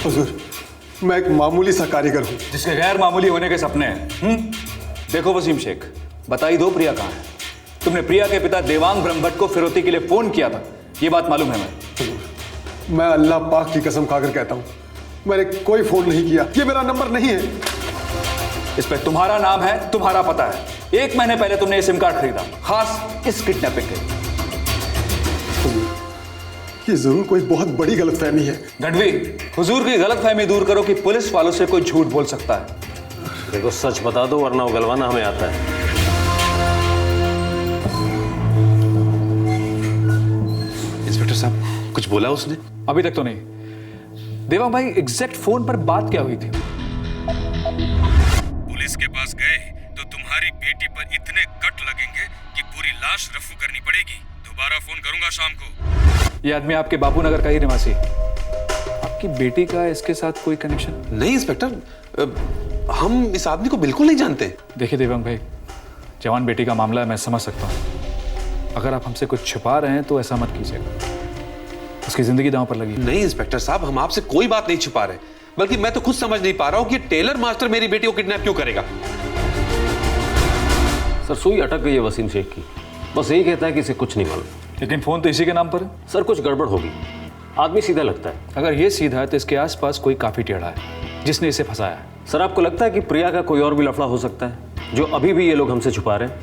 हुजूर, मैं एक मामूली सा कारीगर हूँ जिसके गैर मामूली होने के सपने हैं। देखो वसीम शेख, बता ही दो प्रिया कहाँ है। तुमने प्रिया के पिता देवांग ब्रह्मभट्ट को फिरौती के लिए फोन किया था, ये बात मालूम है मैं। मैं अल्लाह पाक की कसम खाकर कहता हूँ, मैंने कोई फोन नहीं किया, ये मेरा नंबर नहीं है। इस पे तुम्हारा नाम है, तुम्हारा पता है। 1 महीने पहले तुमने ये सिम कार्ड खरीदा, खास इस किडनैपिंग के लिए। ये जरूर कोई बहुत बड़ी गलतफहमी है। गढ़वी, हुजूर की गलतफहमी दूर करो कि पुलिस वालों से कोई झूठ बोल सकता है। देखो सच बता दो वरना उगलवाना हमें आता है। इंस्पेक्टर साहब, कुछ बोला उसने? अभी तक तो नहीं। देवांग भाई, एग्जैक्ट फोन पर बात क्या हुई थी? पुलिस के पास गए तो तुम्हारी बेटी पर इतने कट लगेंगे कि पूरी लाश रफू करनी पड़ेगी। दोबारा फोन करूंगा शाम को। ये आदमी आपके बापू नगर का ही निवासी है। आपकी बेटी का इसके साथ कोई कनेक्शन? नहीं इंस्पेक्टर, हम इस आदमी को बिल्कुल नहीं जानते। देखिए देवांग भाई, जवान बेटी का मामला है, मैं समझ सकता हूँ। अगर आप हमसे कुछ छिपा रहे हैं तो ऐसा मत कीजिएगा, उसकी जिंदगी दांव पर लगी। नहीं इंस्पेक्टर साहब, हम आपसे कोई बात नहीं छिपा रहे, बल्कि मैं तो खुद समझ नहीं पा रहा हूं कि टेलर मास्टर मेरी बेटी को किडनैप क्यों करेगा। सर सुई अटक गई है वसीम शेख की, बस यही कहता है कि इसे कुछ नहीं मालूम। लेकिन फोन तो इसी के नाम पर है। सर कुछ गड़बड़ होगी, आदमी सीधा लगता है। अगर ये सीधा है तो इसके आसपास कोई काफी टेढ़ा है जिसने इसे फंसाया है। सर आपको लगता है कि प्रिया का कोई और भी लफड़ा हो सकता है जो अभी भी ये लोग हमसे छुपा रहे हैं?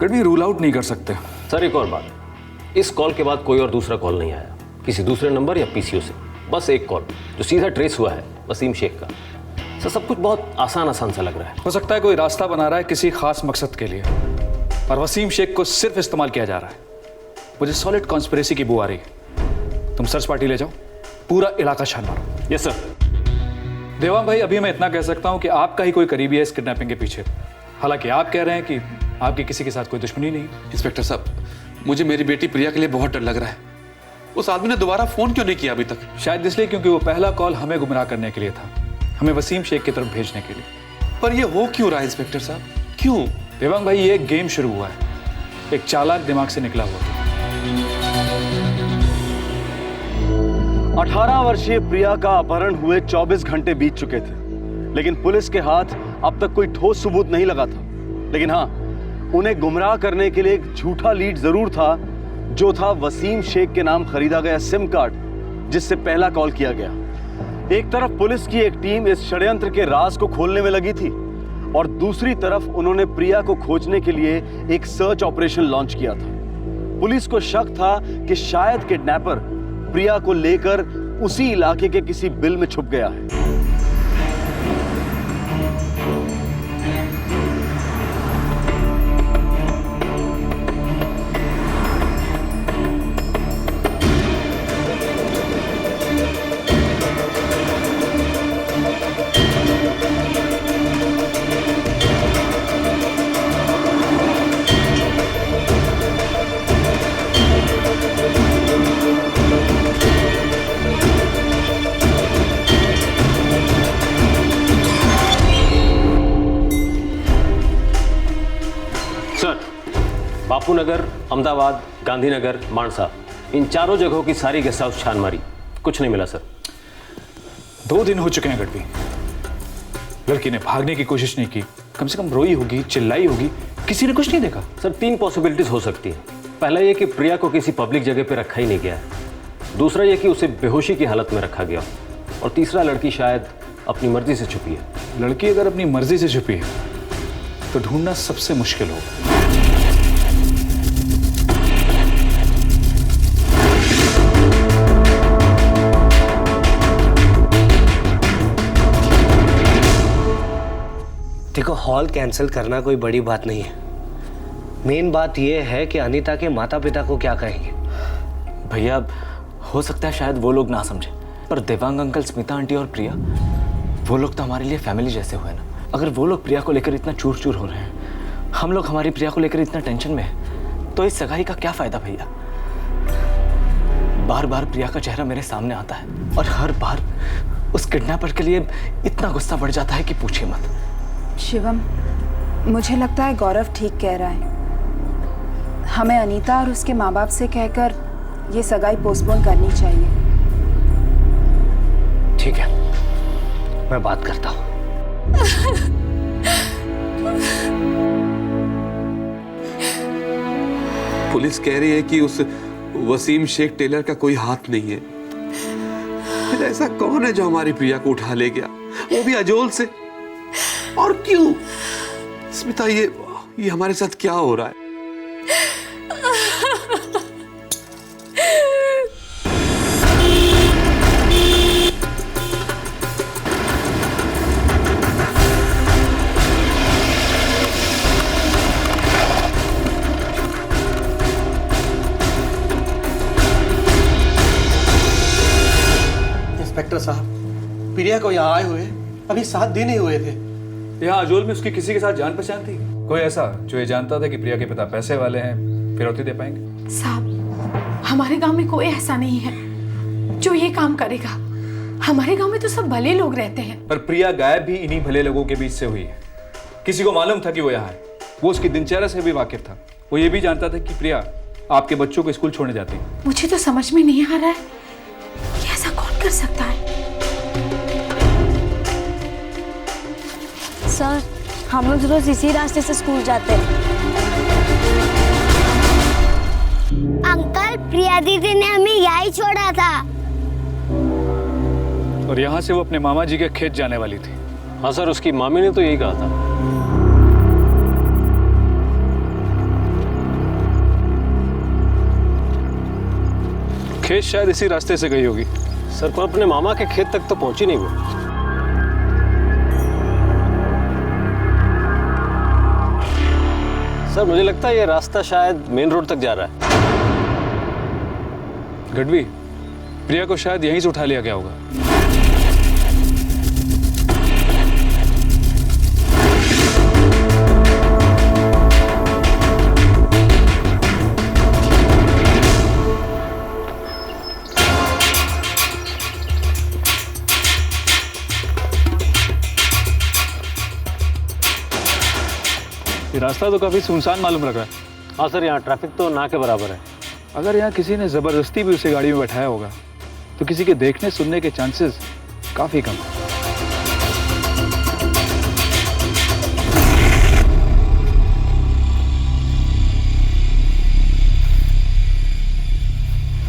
कभी रूल आउट नहीं कर सकते। सर एक और बात, इस कॉल के बाद कोई और दूसरा कॉल नहीं आया किसी दूसरे नंबर या पीसीओ से, बस एक कॉल जो सीधा ट्रेस हुआ है वसीम शेख का। सर सब कुछ बहुत आसान सा लग रहा है। हो सकता है कोई रास्ता बना रहा है किसी खास मकसद के लिए, और वसीम शेख को सिर्फ इस्तेमाल किया जा रहा है। मुझे सॉलिड कॉन्स्पिरेसी की बू आ रही है। तुम सर्च पार्टी ले जाओ, पूरा इलाका छान मारो। Yes sir. देवांग भाई, अभी मैं इतना कह सकता हूं कि आपका ही कोई करीबी है इस किडनैपिंग के पीछे। हालांकि आप कह रहे हैं कि आपकी किसी के साथ कोई दुश्मनी नहीं। इंस्पेक्टर साहब, मुझे मेरी बेटी प्रिया के लिए बहुत डर लग रहा है। उस आदमी ने दोबारा फोन क्यों नहीं किया अभी तक? शायद इसलिए क्योंकि वो पहला कॉल हमें गुमराह करने के लिए था, हमें वसीम शेख की तरफ भेजने के लिए। पर ये हो क्यों रहा है इंस्पेक्टर साहब, क्यों? देवांग भाई, ये एक गेम शुरू हुआ है, एक चालाक दिमाग से निकला हुआ। 18 वर्षीय प्रिया का अपहरण हुए 24 घंटे बीत चुके थे, लेकिन पुलिस के हाथ अब तक कोई ठोस सबूत नहीं लगा था। लेकिन हाँ, उन्हें गुमराह करने के लिए एक झूठा लीड जरूर था, जो था वसीम शेख के नाम खरीदा गया सिम कार्ड जिससे पहला कॉल किया गया। एक तरफ पुलिस की एक टीम इस षड्यंत्र के राज को खोलने में लगी थी, और दूसरी तरफ उन्होंने प्रिया को खोजने के लिए एक सर्च ऑपरेशन लॉन्च किया था। पुलिस को शक था कि शायद किडनैपर प्रिया को लेकर उसी इलाके के किसी बिल में छुप गया है। बापू नगर, अहमदाबाद, गांधीनगर, मानसा, इन चारों जगहों की सारी गेस्ट हाउस छान मारी, कुछ नहीं मिला सर। 2 दिन हो चुके हैं गढ़वी। लड़की ने भागने की कोशिश नहीं की, कम से कम रोई होगी, चिल्लाई होगी, किसी ने कुछ नहीं देखा। सर 3 पॉसिबिलिटीज हो सकती है। पहला ये कि प्रिया को किसी पब्लिक जगह पे रखा ही नहीं गया, दूसरा ये कि उसे बेहोशी की हालत में रखा गया, और तीसरा लड़की शायद अपनी मर्जी से छुपी है। लड़की अगर अपनी मर्जी से छुपी है तो ढूंढना सबसे मुश्किल होगा। देखो, हॉल कैंसिल करना कोई बड़ी बात नहीं है। मेन बात यह है कि अनीता के माता पिता को क्या कहेंगे। भैया हो सकता है शायद वो लोग ना समझे, पर देवांग अंकल, स्मिता आंटी और प्रिया, वो लोग तो हमारे लिए फैमिली जैसे हुए ना। अगर वो लोग प्रिया को लेकर इतना चूर चूर हो रहे हैं, हम लोग हमारी प्रिया को लेकर इतना टेंशन में हैं, तो इस सगाई का क्या फायदा भैया? बार बार प्रिया का चेहरा मेरे सामने आता है और हर बार उस किडनैपर के लिए इतना गुस्सा बढ़ जाता है कि पूछिए मत। शिवम, मुझे लगता है गौरव ठीक कह रहा है। हमें अनीता और उसके माँ बाप से कहकर ये सगाई पोस्टपोन करनी चाहिए। ठीक है, मैं बात करता हूँ। पुलिस कह रही है कि उस वसीम शेख टेलर का कोई हाथ नहीं है। फिर ऐसा कौन है जो हमारी प्रिया को उठा ले गया, वो भी अजोल से? और क्यों? स्मिता, ये हमारे साथ क्या हो रहा है? इंस्पेक्टर साहब, प्रिया को यहाँ आए हुए अभी 7 दिन ही हुए थे। यहाँ अजोल में उसकी किसी के साथ जान पहचान थी? कोई ऐसा जो ये जानता था कि प्रिया के पिता पैसे वाले हैं, फिरौती दे पाएंगे? साहब, हमारे गांव में कोई ऐसा नहीं है जो ये काम करेगा। हमारे गांव में तो सब भले लोग रहते हैं। पर प्रिया गायब भी इन्हीं भले लोगों के बीच से हुई है। किसी को मालूम था कि वो यहाँ है, वो उसकी दिनचर्या से भी वाकिफ था। वो ये भी जानता था कि प्रिया आपके बच्चों को स्कूल छोड़ने जाती है। मुझे तो समझ में नहीं आ रहा है कि ऐसा कौन कर सकता है। सर, हम लोग रोज इसी रास्ते से स्कूल जाते हैं। अंकल, प्रिया दीदी ने हमें यहीं छोड़ा था। और यहाँ से वो अपने मामा जी के खेत जाने वाली थी। हाँ सर, उसकी मामी ने तो यही कहा था। खेत शायद इसी रास्ते से गई होगी। सर, पर अपने मामा के खेत तक तो पहुंची नहीं वो। सर, मुझे लगता है ये रास्ता शायद मेन रोड तक जा रहा है। गढ़वी, प्रिया को शायद यहीं से उठा लिया गया होगा। ये रास्ता तो काफी सुनसान मालूम लग रहा है। हाँ सर, यहाँ ट्रैफिक तो ना के बराबर है। अगर यहाँ किसी ने जबरदस्ती भी उसे गाड़ी में बैठाया होगा तो किसी के देखने सुनने के चांसेस काफी कम है।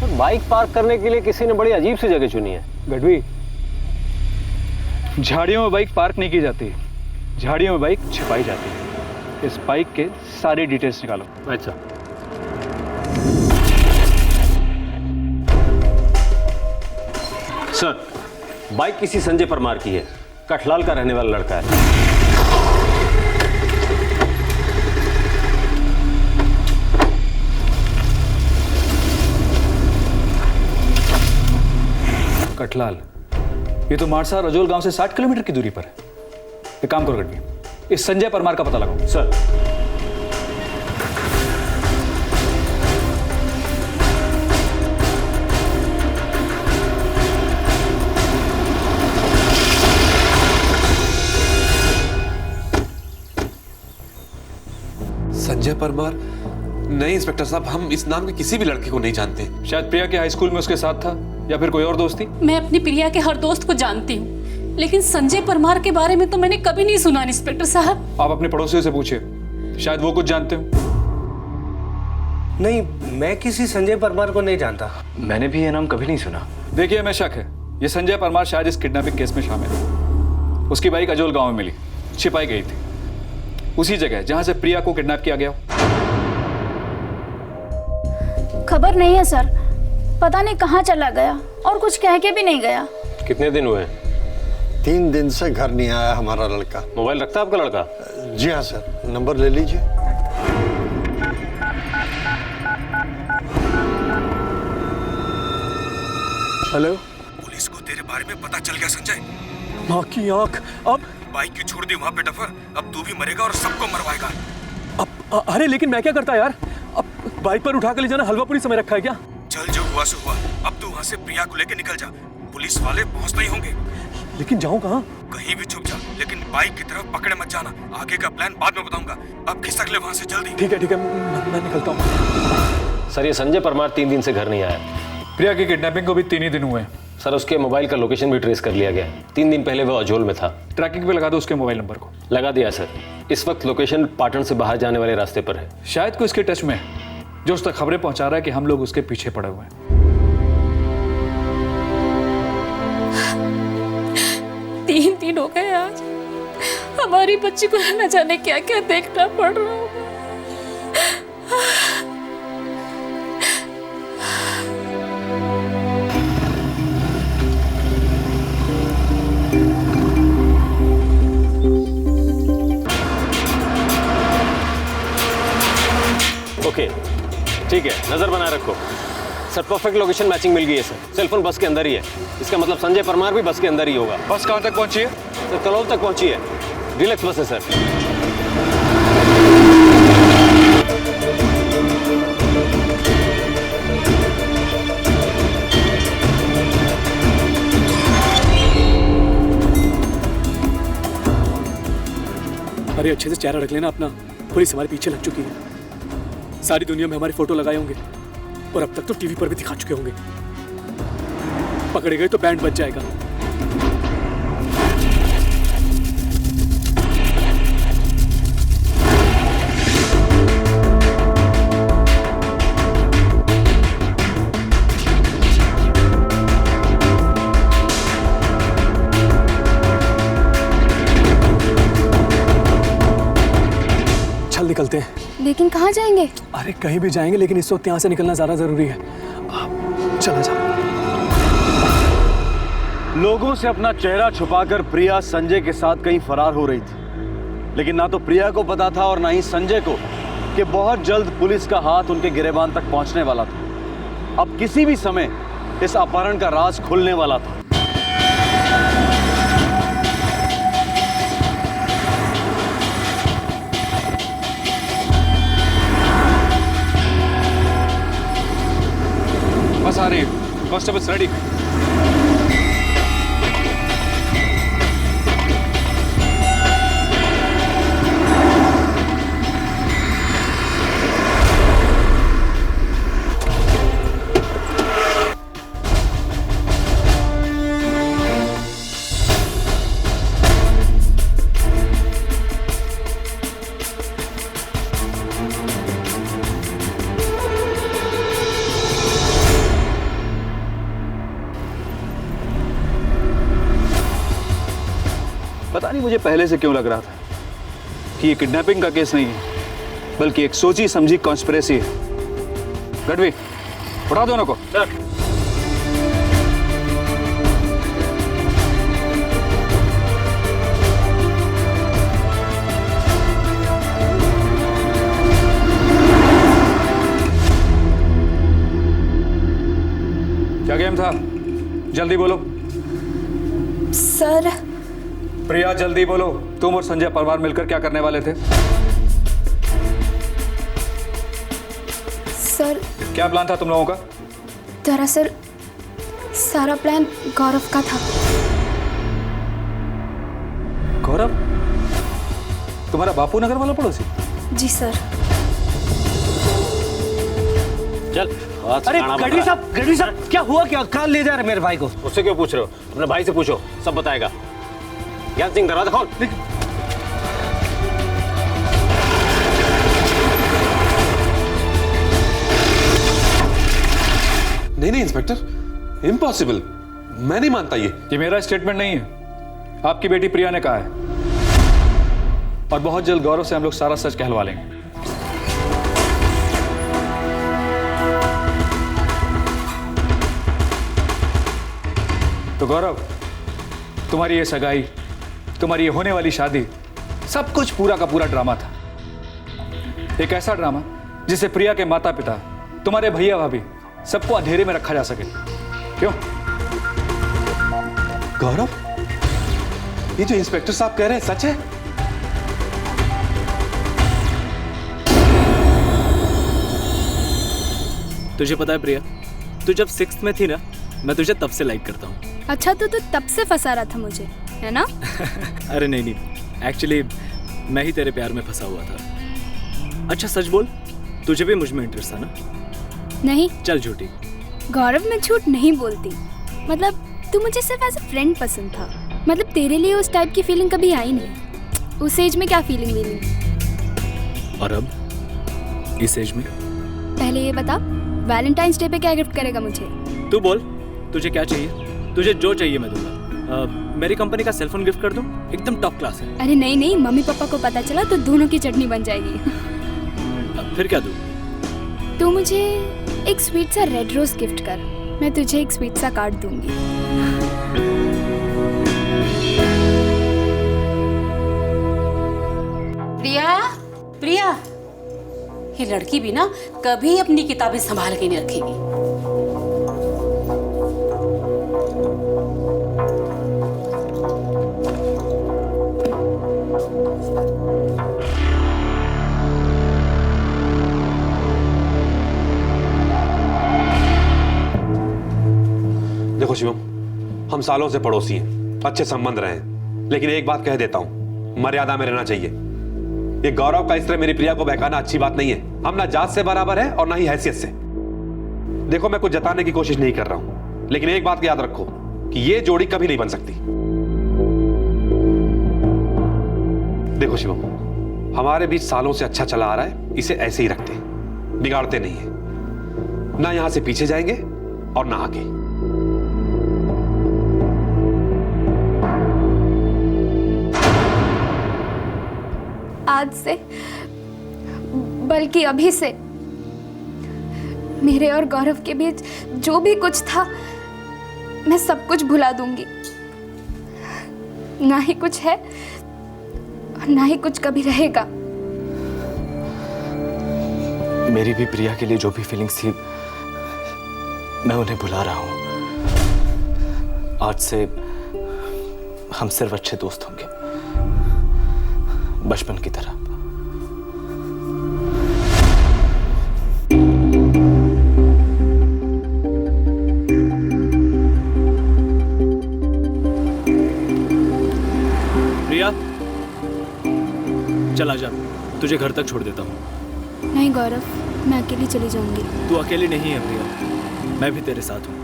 सर, बाइक पार्क करने के लिए किसी ने बड़ी अजीब सी जगह चुनी है। गढ़वी, झाड़ियों में बाइक पार्क नहीं की जाती, झाड़ियों में बाइक छिपाई जाती है। इस बाइक के सारे डिटेल्स निकालो। अच्छा। सर, बाइक किसी संजय परमार की है, कठलाल का रहने वाला लड़का है। कठलाल, ये तो मारसा रजोल गांव से 60 किलोमीटर की दूरी पर है। एक काम करो गढ़वी, इस संजय परमार का पता लगाओ। सर। संजय परमार? नहीं इंस्पेक्टर साहब, हम इस नाम के किसी भी लड़के को नहीं जानते। शायद प्रिया के हाई स्कूल में उसके साथ था या फिर कोई और दोस्त थी। मैं अपनी प्रिया के हर दोस्त को जानती हूँ, लेकिन संजय परमार के बारे में तो मैंने कभी नहीं सुना इंस्पेक्टर साहब। आप अपने पड़ोसियों से पूछिए, शायद वो कुछ जानते हो। नहीं, मैं किसी संजय परमार को नहीं जानता। मैंने भी ये नाम कभी नहीं सुना। देखिए, हमें शक है ये संजय परमार शायद इस किडनैपिंग केस में शामिल है। उसकी बाइक अजोल गांव में मिली, छिपाई गई थी, उसी जगह जहां से प्रिया को किडनैप किया गया। खबर नहीं है सर, पता नहीं कहाँ चला गया और कुछ कह के भी नहीं गया। कितने दिन हुए? 3 दिन से घर नहीं आया हमारा लड़का। मोबाइल रखता है आपका लड़का? जी हाँ सर, नंबर ले लीजिए। हेलो, पुलिस को तेरे बारे में पता चल गया संजय। माँ की आंख। अब बाइक क्यों छोड़ दी वहाँ पे डफर? अब तू भी मरेगा और सबको मरवाएगा। अरे लेकिन मैं क्या करता यार? अब बाइक पर उठा कर ले जाना हलवा पूरी समय रखा है क्या? चल जो हुआ सो हुआ, अब तू वहाँ से प्रिया को लेके निकल जा। पुलिस वाले पहुँचते ही होंगे। लेकिन जाऊँ कहाँ? कहीं भी छुप जा, लेकिन बाइक की तरफ पकड़े मत जाना। आगे का प्लान बाद में बताऊंगा। अब खिसक ले वहाँ से जल्दी। ठीक है, मैं निकलता हूँ। सर, ये संजय परमार 3 दिन से घर नहीं आया। प्रिया की किडनैपिंग को भी 3 ही दिन हुए हैं। सर, उसके मोबाइल का लोकेशन भी ट्रेस कर लिया गया। 3 दिन पहले वो अजोल में था। ट्रैकिंग पे लगा दो उसके मोबाइल नंबर को। लगा दिया सर। इस वक्त लोकेशन पाटन से बाहर जाने वाले रास्ते पर है। शायद कोई इसके टच में है जो उस तक खबरें पहुंचा रहा है कि हम लोग उसके पीछे पड़े हुए हैं। 3 दिन हो गए आज। हमारी बच्ची को न जाने क्या क्या देखना पड़ रहा होगा। ओके, ठीक है, नजर बनाए रखो। सर, परफेक्ट लोकेशन मैचिंग मिल गई है सर। सेलफोन बस के अंदर ही है। इसका मतलब संजय परमार भी बस के अंदर ही होगा। बस कहाँ तक पहुंची है? सर, कलोल तक पहुंची है। डिलक्स बस है सर। अरे अच्छे से चेहरा रख लेना अपना। पुलिस हमारे पीछे लग चुकी है। सारी दुनिया में हमारे फोटो लगाए होंगे और अब तक तो टीवी पर भी दिखा चुके होंगे। पकड़े गए तो बैंड बच जाएगा। चल निकलते हैं। लेकिन कहाँ जाएंगे? अरे कहीं भी जाएंगे, लेकिन इस वक्त यहाँ से निकलना ज्यादा जरूरी है। चला जा। लोगों से अपना चेहरा छुपाकर प्रिया संजय के साथ कहीं फरार हो रही थी, लेकिन ना तो प्रिया को पता था और ना ही संजय को कि बहुत जल्द पुलिस का हाथ उनके गिरेबान तक पहुंचने वाला था। अब किसी भी समय इस अपहरण का राज खुलने वाला था। बस आ रही है। Constables ready. पता नहीं मुझे पहले से क्यों लग रहा था कि ये किडनैपिंग का केस नहीं है, बल्कि एक सोची समझी कॉन्स्पिरेसी है। गढ़वी, उठा दोनों को। सर। क्या गेम था? जल्दी बोलो। सर। प्रिया जल्दी बोलो, तुम और संजय परमार मिलकर क्या करने वाले थे? सर, क्या प्लान था तुम लोगों का? दरअसल सारा प्लान गौरव का था। गौरव? तुम्हारा बापू नगर वाला पड़ोसी? जी सर। चल। अरे गढ़वी साहब, क्या हुआ? क्या कहाँ ले जा रहे मेरे भाई को? उससे क्यों पूछ रहे हो? अपने भाई से पूछो, सब बताएगा। ज्ञान सिंह, दरवाजा खोल। नहीं इंस्पेक्टर, इम्पॉसिबल। मैं नहीं मानता ये मेरा स्टेटमेंट नहीं है, आपकी बेटी प्रिया ने कहा है। और बहुत जल्द गौरव से हम लोग सारा सच कहलवा लेंगे। तो गौरव, तुम्हारी ये सगाई, तुम्हारी ये होने वाली शादी, सब कुछ पूरा का पूरा ड्रामा था। एक ऐसा ड्रामा जिसे प्रिया के माता पिता, तुम्हारे भैया भाभी, सबको अंधेरे में रखा जा सके। क्यों? गौरव, ये जो इंस्पेक्टर साहब कह रहे हैं सच है? तुझे पता है प्रिया, तू जब 6th में थी ना, मैं तुझे तब से लाइक करता हूँ। अच्छा तो तू तब से फंसा रहा था मुझे, है ना? अरे नहीं, एक्चुअली मैं ही तेरे प्यार में फंसा हुआ था। अच्छा सच बोल, तुझे भी मुझ में इंटरेस्ट था ना? नहीं। चल झूठी। गौरव, मैं झूठ नहीं बोलती। मतलब तू मुझे सिर्फ एज अ फ्रेंड पसंद था। मतलब तेरे लिए उस टाइप की फीलिंग कभी आई नहीं। उस एज में क्या फीलिंग मिली? और अब इस एज में? पहले ये बता, वैलेंटाइंस डे पे क्या गिफ्ट करेगा मुझे? तू बोल, तुझे क्या चाहिए? तुझे जो चाहिए मैं दूंगा। मेरी कंपनी का सेलफोन गिफ्ट कर दूं? एकदम टॉप क्लास है। अरे नहीं नहीं, मम्मी पापा को पता चला तो दोनों की चटनी बन जाएगी। फिर क्या दूं? तू मुझे एक स्वीट सा रेड रोज गिफ्ट कर, मैं तुझे एक स्वीट सा कार्ड दूंगी। प्रिया, प्रिया, ये लड़की भी ना कभी अपनी किताबें संभाल के नहीं रखेगी। देखो शिवम, हम सालों से पड़ोसी हैं, अच्छे संबंध रहे हैं, लेकिन एक बात कह देता हूं, मर्यादा में रहना चाहिए। ये गौरव का इस तरह मेरी प्रिया को बहकाना अच्छी बात नहीं है। हम ना जात से बराबर है और ना ही हैसियत से। देखो, मैं कुछ जताने की कोशिश नहीं कर रहा हूं, लेकिन एक बात याद रखो कि ये जोड़ी कभी नहीं बन सकती। देखो शिवम, हमारे बीच सालों से अच्छा चला आ रहा है, इसे ऐसे ही रखते हैं, बिगाड़ते नहीं है। ना यहां से पीछे जाएंगे और ना आगे। आज से, बल्कि अभी से, मेरे और गौरव के बीच जो भी कुछ था मैं सब कुछ भुला दूंगी। ना ही कुछ है और ना ही कुछ कभी रहेगा। मेरी भी प्रिया के लिए जो भी फीलिंग्स थी मैं उन्हें भुला रहा हूं। आज से हम सिर्फ अच्छे दोस्त होंगे, बचपन की तरह। प्रिया, चल आजा, तुझे घर तक छोड़ देता हूँ। नहीं गौरव, मैं अकेली चली जाऊंगी। तू अकेली नहीं है प्रिया, मैं भी तेरे साथ हूँ,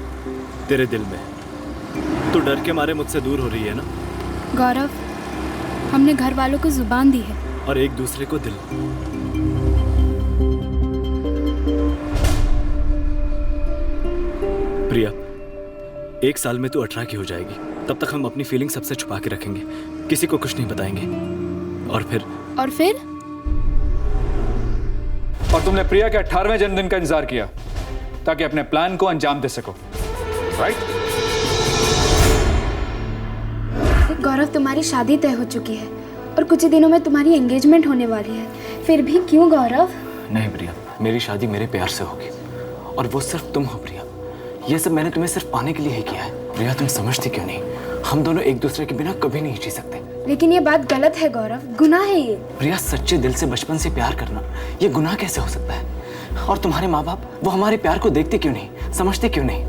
तेरे दिल में। तू डर के मारे मुझसे दूर हो रही है ना? गौरव, हमने घर वालों को जुबान दी है और एक दूसरे को दिल। प्रिया, 1 साल में तू 18 की हो जाएगी। तब तक हम अपनी फीलिंग सबसे छुपा के रखेंगे, किसी को कुछ नहीं बताएंगे। और फिर और तुमने प्रिया के 18वें जन्मदिन का इंतजार किया ताकि अपने प्लान को अंजाम दे सको, राइट? गौरव, तुम्हारी शादी तय हो चुकी है और कुछ ही दिनों में तुम्हारी एंगेजमेंट होने वाली है। फिर भी क्यों गौरव? नहीं प्रिया, मेरी शादी मेरे प्यार से होगी और वो सिर्फ तुम हो प्रिया। ये सब मैंने तुम्हें सिर्फ पाने के लिए ही किया है। प्रिया, तुम समझती क्यों नहीं? हम दोनों एक दूसरे के बिना कभी नहीं जी सकते। लेकिन ये बात गलत है गौरव, गुनाह है ये। प्रिया, सच्चे दिल से बचपन से प्यार करना ये गुनाह कैसे हो सकता है? और तुम्हारे माँ बाप, वो हमारे प्यार को देखते क्यों नहीं, समझते क्यों नहीं?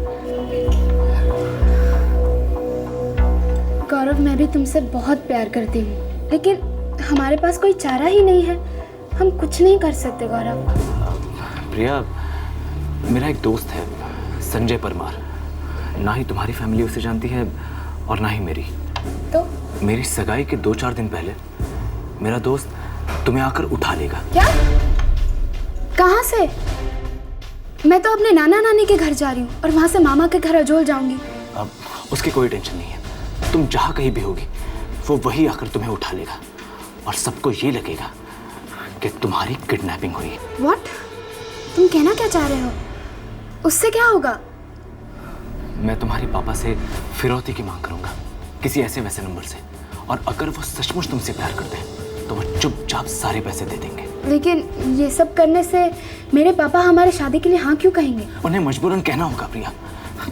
गौरव, मैं भी तुमसे बहुत प्यार करती हूँ, लेकिन हमारे पास कोई चारा ही नहीं है। हम कुछ नहीं कर सकते गौरव। प्रिया, मेरा एक दोस्त है संजय परमार, ना ही तुम्हारी फैमिली उसे जानती है और ना ही मेरी। तो मेरी सगाई के 2-4 दिन पहले मेरा दोस्त तुम्हें आकर उठा लेगा। क्या? कहाँ से? मैं तो अपने नाना नानी के घर जा रही हूँ और वहाँ से मामा के घर अजोल जाऊंगी। अब उसकी कोई टेंशन नहीं है, तुम जहाँ कहीं भी होगी वो वही आकर तुम्हें उठा लेगा और सबको ये लगेगा कि तुम्हारी किडनैपिंग हुई है। व्हाट? तुम कहना क्या चाह रहे हो? उससे क्या होगा? मैं तुम्हारे पापा से फिरौती की मांग करूंगा किसी ऐसे वैसे नंबर से, और अगर वो सचमुच तुमसे प्यार करते हैं तो वो चुपचाप सारे पैसे दे देंगे। लेकिन ये सब करने से मेरे पापा हमारे शादी के लिए हाँ क्यों कहेंगे? उन्हें मजबूरन कहना होगा प्रिया।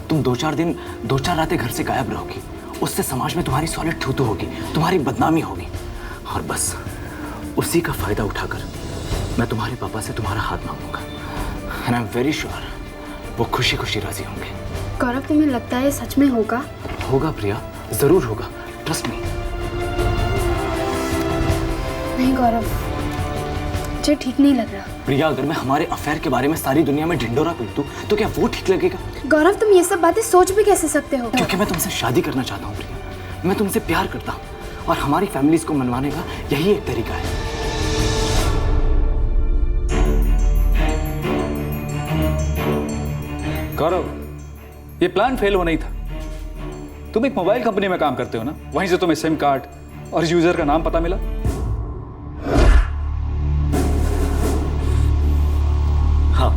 तुम 2-4 रातें घर से गायब रहोगी, उससे समाज में तुम्हारी सॉलिड थूतू होगी, तुम्हारी बदनामी होगी, और बस उसी का फायदा उठाकर मैं तुम्हारे पापा से तुम्हारा हाथ मांगूंगा। And I am very sure वो खुशी खुशी राजी होंगे। गौरव, तुम्हें लगता है सच में होगा? होगा प्रिया, जरूर होगा, ट्रस्ट मी। नहीं गौरव, मुझे ठीक नहीं लग रहा। प्रिया, अगर मैं हमारे अफेयर के बारे में सारी दुनिया में ढिंडोरा पीट दूं तो क्या वो ठीक लगेगा? गौरव, तुम ये सब बातें सोच भी कैसे सकते हो? क्योंकि मैं तुमसे शादी करना चाहता हूँ प्रिया, मैं तुमसे प्यार करता हूँ, और हमारी फैमिलीज को मनवाने का यही एक तरीका है। गौरव, ये प्लान फेल होना ही था। तुम एक मोबाइल कंपनी में काम करते हो ना, वहीं से तुम्हें सिम कार्ड और यूजर का नाम पता मिला। हाँ,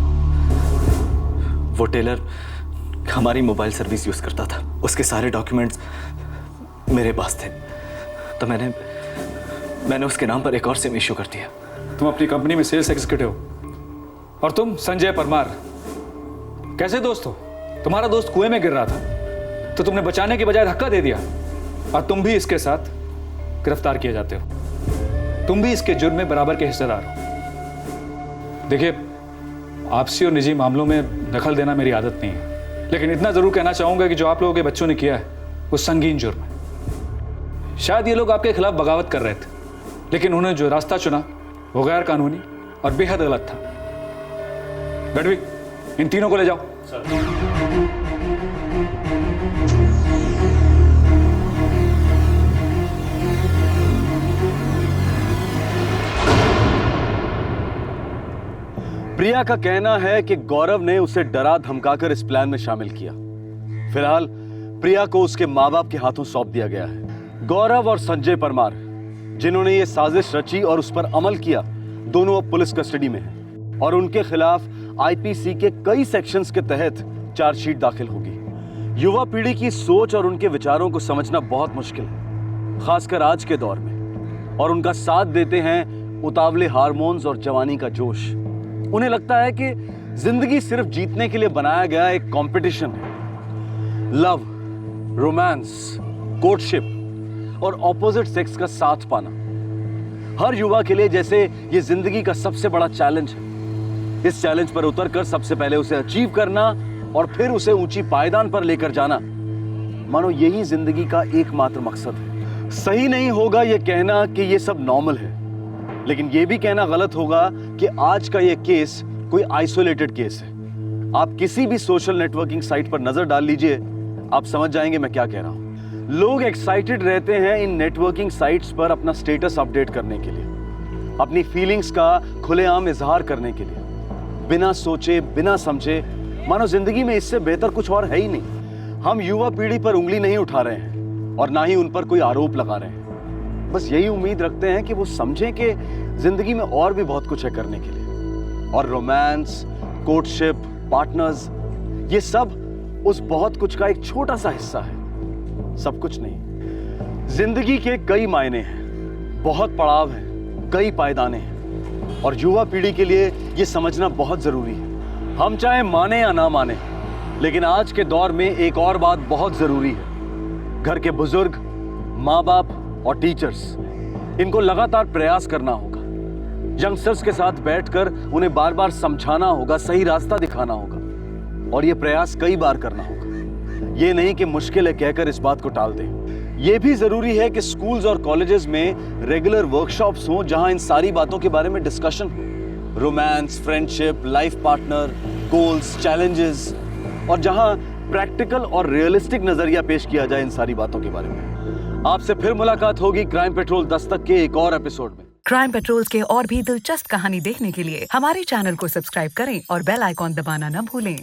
वो टेलर हमारी मोबाइल सर्विस यूज करता था, उसके सारे डॉक्यूमेंट्स मेरे पास थे, तो मैंने उसके नाम पर एक और सिम इश्यू कर दिया। तुम अपनी कंपनी में सेल्स एग्जीक्यूटिव हो, और तुम संजय परमार कैसे दोस्त हो? तुम्हारा दोस्त कुएं में गिर रहा था तो तुमने बचाने के बजाय धक्का दे दिया, और तुम भी इसके साथ गिरफ्तार किए जाते हो। तुम भी इसके जुर्म में बराबर के हिस्सेदार हो। देखिए, आपसी और निजी मामलों में दखल देना मेरी आदत नहीं है, लेकिन इतना जरूर कहना चाहूंगा कि जो आप लोगों के बच्चों ने किया है वो संगीन जुर्म है। शायद ये लोग आपके खिलाफ बगावत कर रहे थे, लेकिन उन्होंने जो रास्ता चुना वो गैर कानूनी और बेहद गलत था। गढ़वी, इन तीनों को ले जाओ। प्रिया का कहना है कि गौरव ने उसे डरा धमकाकर इस प्लान में शामिल किया। फिलहाल प्रिया को उसके माँ बाप के हाथों सौंप दिया गया है। गौरव और संजय परमार, जिन्होंने ये साजिश रची और उस पर अमल किया, दोनों अब पुलिस कस्टडी में हैं और उनके खिलाफ आईपीसी के कई सेक्शंस के तहत चार्जशीट दाखिल होगी। युवा पीढ़ी की सोच और उनके विचारों को समझना बहुत मुश्किल है, खासकर आज के दौर में, और उनका साथ देते हैं उतावले हार्मोन्स और जवानी का जोश। उन्हें लगता है कि जिंदगी सिर्फ जीतने के लिए बनाया गया एक कंपटीशन है। लव, रोमांस, कोर्टशिप और ऑपोजिट सेक्स का साथ पाना हर युवा के लिए जैसे ये जिंदगी का सबसे बड़ा चैलेंज है। इस चैलेंज पर उतरकर सबसे पहले उसे अचीव करना और फिर उसे ऊंची पायदान पर लेकर जाना, मानो यही जिंदगी का एकमात्र मकसद है। सही नहीं होगा यह कहना कि यह सब नॉर्मल है, लेकिन यह भी कहना गलत होगा कि आज का यह केस कोई आइसोलेटेड केस है। आप किसी भी सोशल नेटवर्किंग साइट पर नजर डाल लीजिए, आप समझ जाएंगे मैं क्या कह रहा हूं। लोग एक्साइटेड रहते हैं इन नेटवर्किंग साइट्स पर अपना स्टेटस अपडेट करने के लिए, अपनी फीलिंग्स का खुलेआम इजहार करने के लिए, बिना सोचे बिना समझे, मानो जिंदगी में इससे बेहतर कुछ और है ही नहीं। हम युवा पीढ़ी पर उंगली नहीं उठा रहे हैं और ना ही उन पर कोई आरोप लगा रहे हैं, बस यही उम्मीद रखते हैं कि वो समझें कि जिंदगी में और भी बहुत कुछ है करने के लिए। और रोमांस, कोर्टशिप, पार्टनर्स, ये सब उस बहुत कुछ का एक छोटा सा हिस्सा है, सब कुछ नहीं। जिंदगी के कई मायने हैं, बहुत पड़ाव हैं, कई पायदाने हैं, और युवा पीढ़ी के लिए ये समझना बहुत जरूरी है। हम चाहे माने या ना माने, लेकिन आज के दौर में एक और बात बहुत जरूरी है। घर के बुजुर्ग, माँ बाप और टीचर्स, इनको लगातार प्रयास करना होगा। यंगस्टर्स के साथ बैठकर उन्हें बार बार समझाना होगा, सही रास्ता दिखाना होगा, और ये प्रयास कई बार करना होगा। ये नहीं कि मुश्किल है कहकर इस बात को टाल दें। ये भी जरूरी है कि स्कूल्स और कॉलेजेस में रेगुलर वर्कशॉप्स हों जहां इन सारी बातों के बारे में डिस्कशन हो। Romance, friendship, life partner, goals, challenges, और जहां प्रैक्टिकल और रियलिस्टिक नजरिया पेश किया जाए इन सारी बातों के बारे में। आपसे फिर मुलाकात होगी क्राइम पेट्रोल दस्तक के एक और एपिसोड में। क्राइम पेट्रोल के और भी दिलचस्प कहानी देखने के लिए हमारे चैनल को सब्सक्राइब करें और बेल आइकॉन दबाना न भूलें।